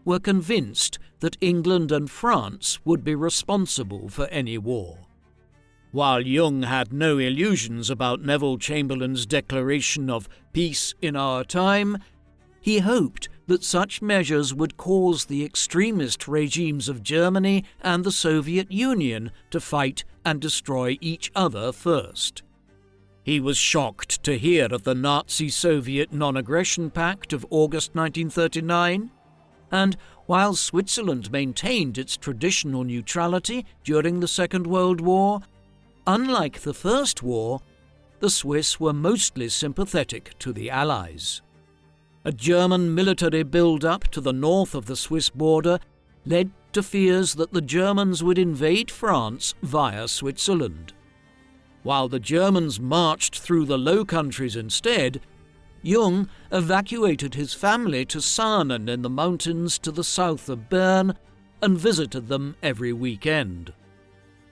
[SPEAKER 1] were convinced that England and France would be responsible for any war. While Jung had no illusions about Neville Chamberlain's declaration of peace in our time, he hoped that such measures would cause the extremist regimes of Germany and the Soviet Union to fight and destroy each other first. He was shocked to hear of the Nazi-Soviet Non-Aggression Pact of August 1939, and while Switzerland maintained its traditional neutrality during the Second World War, unlike the First War, the Swiss were mostly sympathetic to the Allies. A German military build-up to the north of the Swiss border led to fears that the Germans would invade France via Switzerland. While the Germans marched through the Low Countries instead, Jung evacuated his family to Sarnen in the mountains to the south of Bern and visited them every weekend.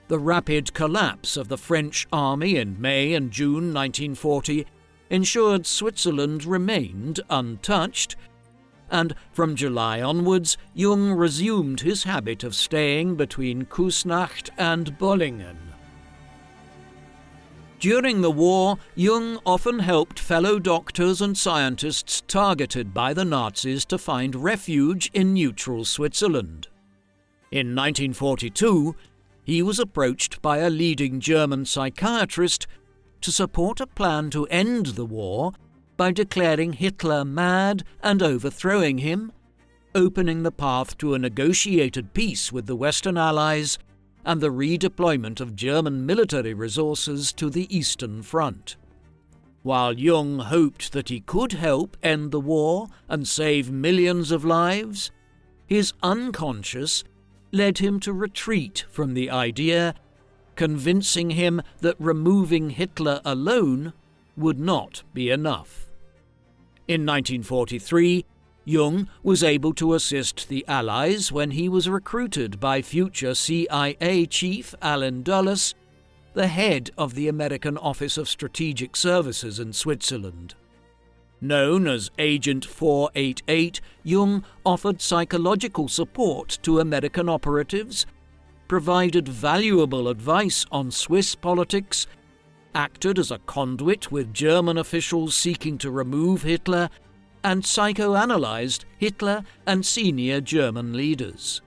[SPEAKER 1] The rapid collapse of the French army in May and June 1940 ensured Switzerland remained untouched, and from July onwards Jung resumed his habit of staying between Küsnacht and Bollingen. During the war, Jung often helped fellow doctors and scientists targeted by the Nazis to find refuge in neutral Switzerland. In 1942, he was approached by a leading German psychiatrist to support a plan to end the war by declaring Hitler mad and overthrowing him, opening the path to a negotiated peace with the Western Allies and the redeployment of German military resources to the Eastern Front. While Jung hoped that he could help end the war and save millions of lives, his unconscious led him to retreat from the idea, convincing him that removing Hitler alone would not be enough. In 1943, Jung was able to assist the Allies when he was recruited by future CIA chief Allen Dulles, the head of the American Office of Strategic Services in Switzerland. Known as Agent 488, Jung offered psychological support to American operatives, provided valuable advice on Swiss politics, acted as a conduit with German officials seeking to remove Hitler, and psychoanalyzed Hitler and senior German leaders.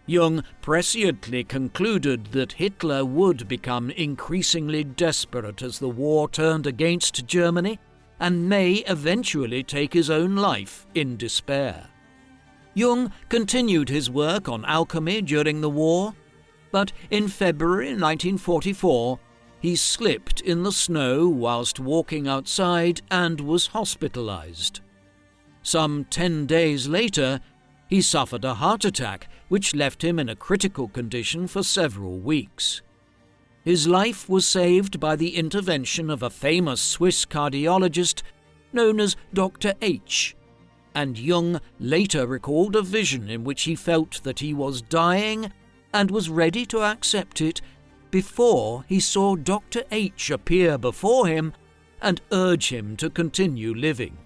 [SPEAKER 1] Jung presciently concluded that Hitler would become increasingly desperate as the war turned against Germany and may eventually take his own life in despair. Jung continued his work on alchemy during the war, but in February 1944, he slipped in the snow whilst walking outside and was hospitalized. Some 10 days later, he suffered a heart attack, which left him in a critical condition for several weeks. His life was saved by the intervention of a famous Swiss cardiologist known as Dr. H, and Jung later recalled a vision in which he felt that he was dying and was ready to accept it before he saw Dr. H appear before him and urge him to continue living.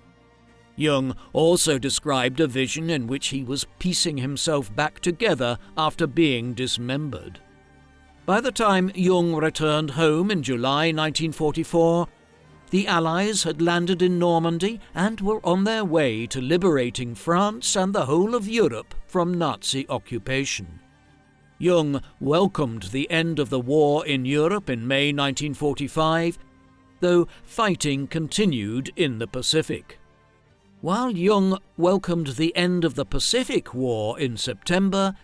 [SPEAKER 1] Jung also described a vision in which he was piecing himself back together after being dismembered. By the time Jung returned home in July 1944, the Allies had landed in Normandy and were on their way to liberating France and the whole of Europe from Nazi occupation. Jung welcomed the end of the war in Europe in May 1945, though fighting continued in the Pacific. While Jung welcomed the end of the Pacific War in September,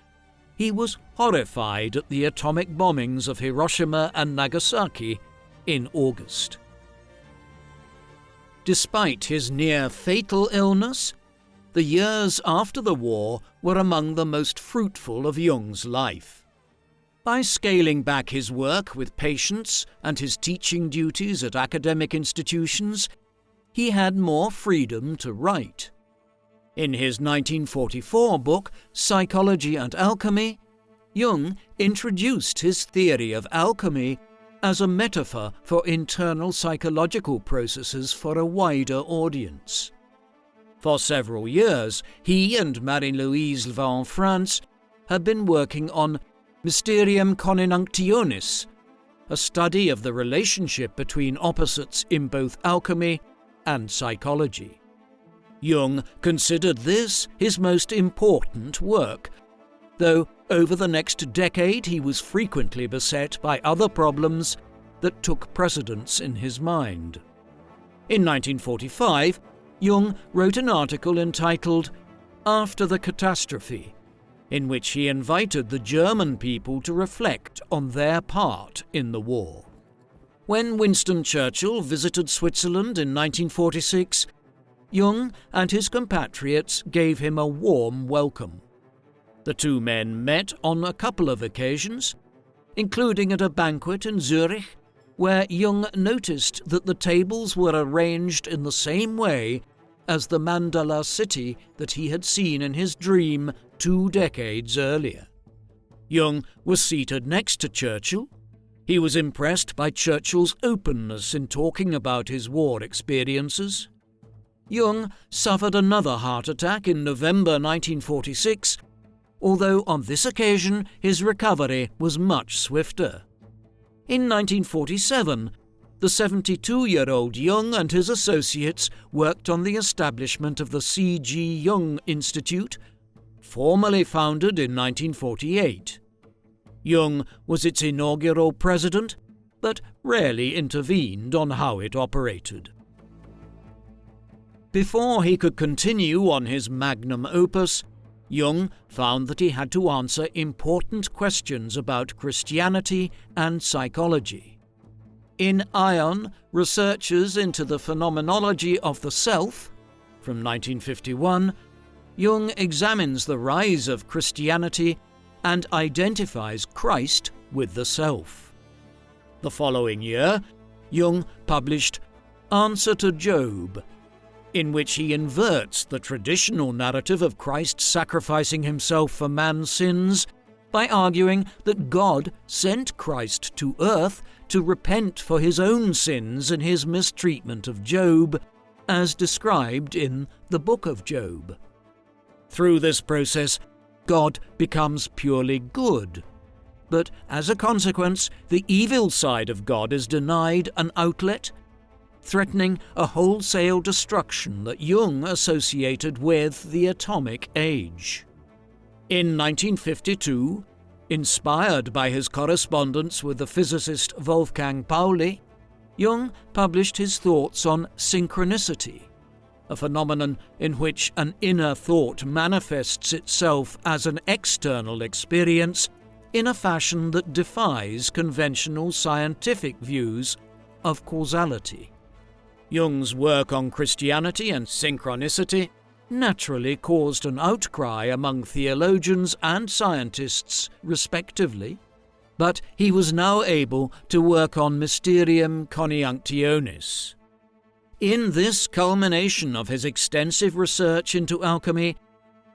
[SPEAKER 1] he was horrified at the atomic bombings of Hiroshima and Nagasaki in August. Despite his near-fatal illness, the years after the war were among the most fruitful of Jung's life. By scaling back his work with patients and his teaching duties at academic institutions, he had more freedom to write. In his 1944 book, Psychology and Alchemy, Jung introduced his theory of alchemy as a metaphor for internal psychological processes for a wider audience. For several years, he and Marie-Louise Van France had been working on Mysterium Coniunctionis, a study of the relationship between opposites in both alchemy and psychology. Jung considered this his most important work, though over the next decade he was frequently beset by other problems that took precedence in his mind. In 1945, Jung wrote an article entitled After the Catastrophe, in which he invited the German people to reflect on their part in the war. When Winston Churchill visited Switzerland in 1946, Jung and his compatriots gave him a warm welcome. The two men met on a couple of occasions, including at a banquet in Zurich, where Jung noticed that the tables were arranged in the same way as the Mandala city that he had seen in his dream 2 decades earlier. Jung was seated next to Churchill. He was impressed by Churchill's openness in talking about his war experiences. Jung suffered another heart attack in November 1946, although on this occasion his recovery was much swifter. In 1947, the 72-year-old Jung and his associates worked on the establishment of the C.G. Jung Institute, formally founded in 1948. Jung was its inaugural president, but rarely intervened on how it operated. Before he could continue on his magnum opus, Jung found that he had to answer important questions about Christianity and psychology. In Ion, Researches into the Phenomenology of the Self, from 1951, Jung examines the rise of Christianity and identifies Christ with the self. The following year, Jung published Answer to Job, in which he inverts the traditional narrative of Christ sacrificing himself for man's sins by arguing that God sent Christ to earth to repent for his own sins and his mistreatment of Job, as described in the Book of Job. Through this process, God becomes purely good, but as a consequence, the evil side of God is denied an outlet, threatening a wholesale destruction that Jung associated with the atomic age. In 1952, inspired by his correspondence with the physicist Wolfgang Pauli, Jung published his thoughts on synchronicity, a phenomenon in which an inner thought manifests itself as an external experience in a fashion that defies conventional scientific views of causality. Jung's work on Christianity and synchronicity naturally caused an outcry among theologians and scientists, respectively, but he was now able to work on Mysterium Coniunctionis. In this culmination of his extensive research into alchemy,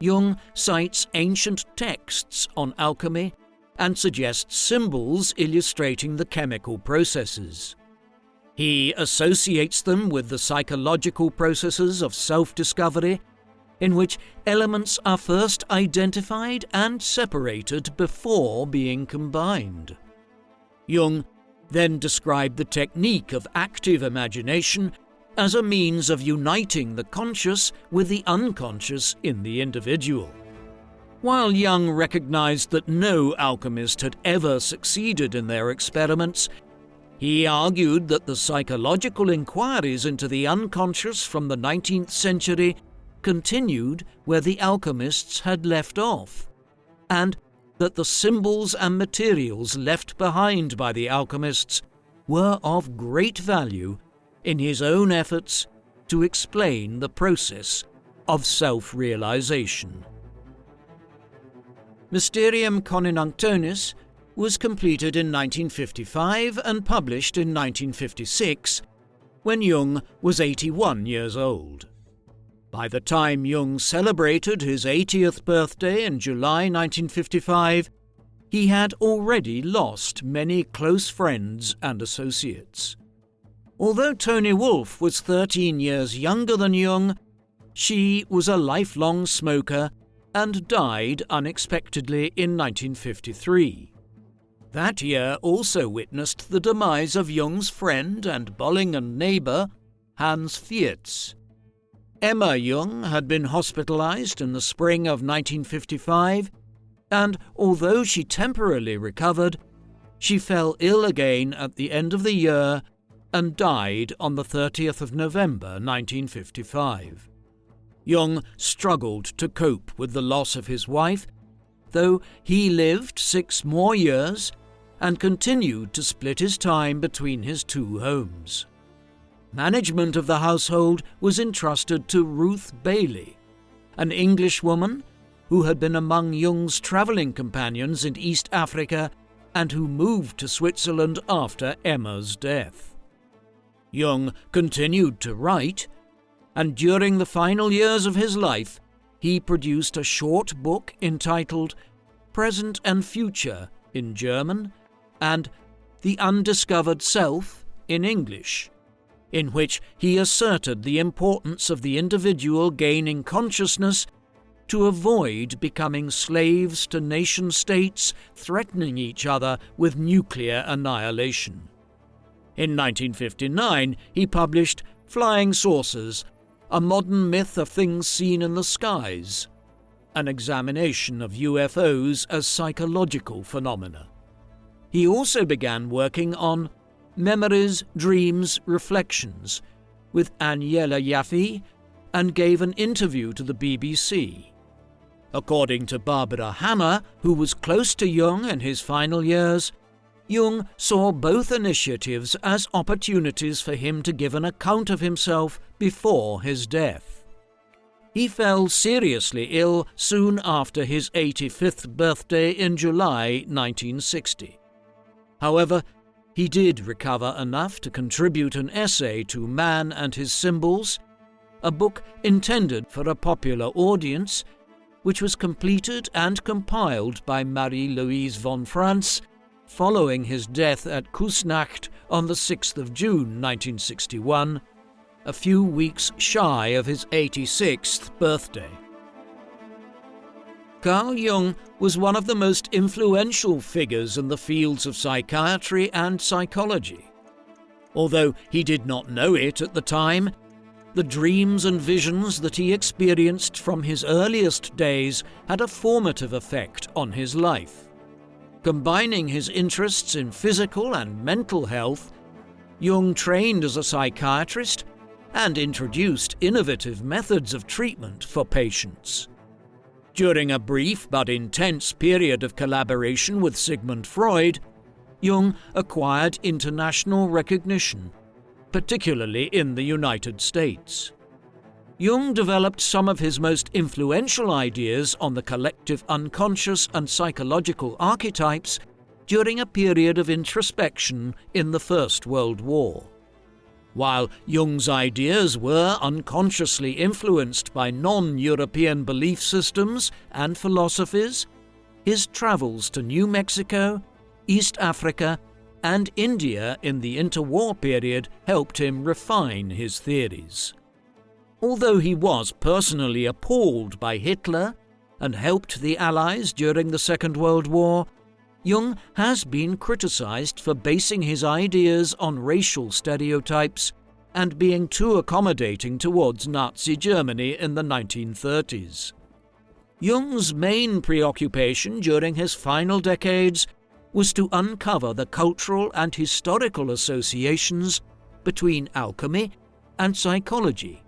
[SPEAKER 1] Jung cites ancient texts on alchemy and suggests symbols illustrating the chemical processes. He associates them with the psychological processes of self-discovery, in which elements are first identified and separated before being combined. Jung then described the technique of active imagination as a means of uniting the conscious with the unconscious in the individual. While Jung recognized that no alchemist had ever succeeded in their experiments, he argued that the psychological inquiries into the unconscious from the 19th century continued where the alchemists had left off, and that the symbols and materials left behind by the alchemists were of great value in his own efforts to explain the process of self-realization. Mysterium Coniunctionis was completed in 1955 and published in 1956, when Jung was 81 years old. By the time Jung celebrated his 80th birthday in July 1955, he had already lost many close friends and associates. Although Toni Wolff was 13 years younger than Jung, she was a lifelong smoker and died unexpectedly in 1953. That year also witnessed the demise of Jung's friend and Bollingen neighbour, Hans Viertz. Emma Jung had been hospitalized in the spring of 1955, and although she temporarily recovered, she fell ill again at the end of the year and died on the 30th of November 1955. Jung struggled to cope with the loss of his wife, though he lived 6 more years and continued to split his time between his 2 homes. Management of the household was entrusted to Ruth Bailey, an Englishwoman who had been among Jung's travelling companions in East Africa and who moved to Switzerland after Emma's death. Jung continued to write, and during the final years of his life, he produced a short book entitled Present and Future in German and The Undiscovered Self in English, in which he asserted the importance of the individual gaining consciousness to avoid becoming slaves to nation-states threatening each other with nuclear annihilation. In 1959, he published Flying Saucers, A Modern Myth of Things Seen in the Skies, an examination of UFOs as psychological phenomena. He also began working on Memories, Dreams, Reflections with Agnella Jaffe and gave an interview to the BBC. According to Barbara Hammer, who was close to Jung in his final years, Jung saw both initiatives as opportunities for him to give an account of himself before his death. He fell seriously ill soon after his 85th birthday in July 1960. However, he did recover enough to contribute an essay to Man and His Symbols, a book intended for a popular audience, which was completed and compiled by Marie-Louise von Franz following his death at Kusnacht on the 6th of June 1961, a few weeks shy of his 86th birthday. Carl Jung was one of the most influential figures in the fields of psychiatry and psychology. Although he did not know it at the time, the dreams and visions that he experienced from his earliest days had a formative effect on his life. Combining his interests in physical and mental health, Jung trained as a psychiatrist and introduced innovative methods of treatment for patients. During a brief but intense period of collaboration with Sigmund Freud, Jung acquired international recognition, particularly in the United States. Jung developed some of his most influential ideas on the collective unconscious and psychological archetypes during a period of introspection in the First World War. While Jung's ideas were unconsciously influenced by non-European belief systems and philosophies, his travels to New Mexico, East Africa, and India in the interwar period helped him refine his theories. Although he was personally appalled by Hitler and helped the Allies during the Second World War, Jung has been criticized for basing his ideas on racial stereotypes and being too accommodating towards Nazi Germany in the 1930s. Jung's main preoccupation during his final decades was to uncover the cultural and historical associations between alchemy and psychology,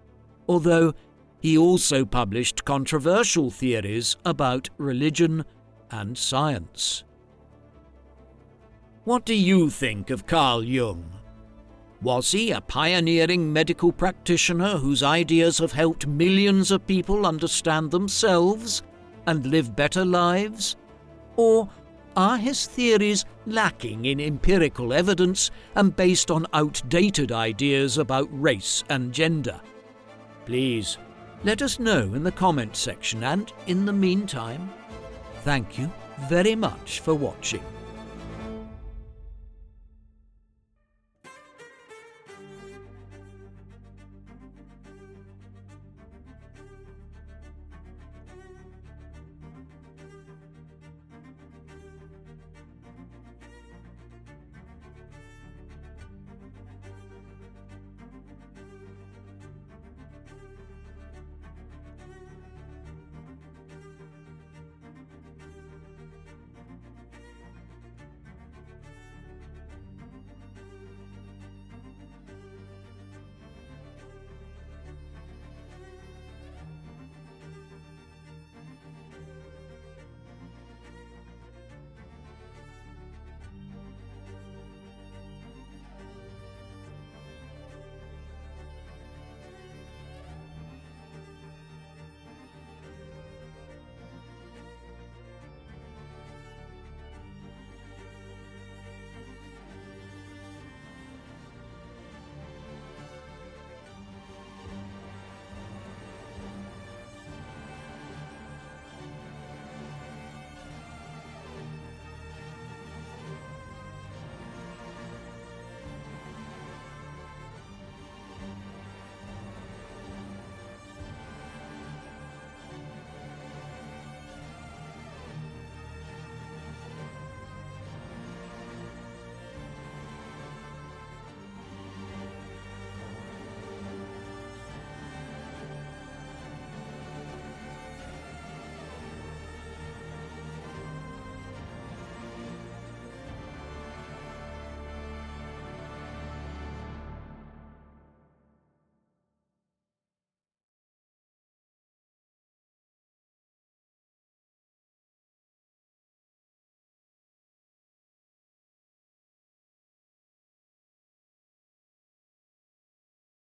[SPEAKER 1] although he also published controversial theories about religion and science. What do you think of Carl Jung? Was he a pioneering medical practitioner whose ideas have helped millions of people understand themselves and live better lives? Or are his theories lacking in empirical evidence and based on outdated ideas about race and gender? Please, let us know in the comments section, and in the meantime, thank you very much for watching.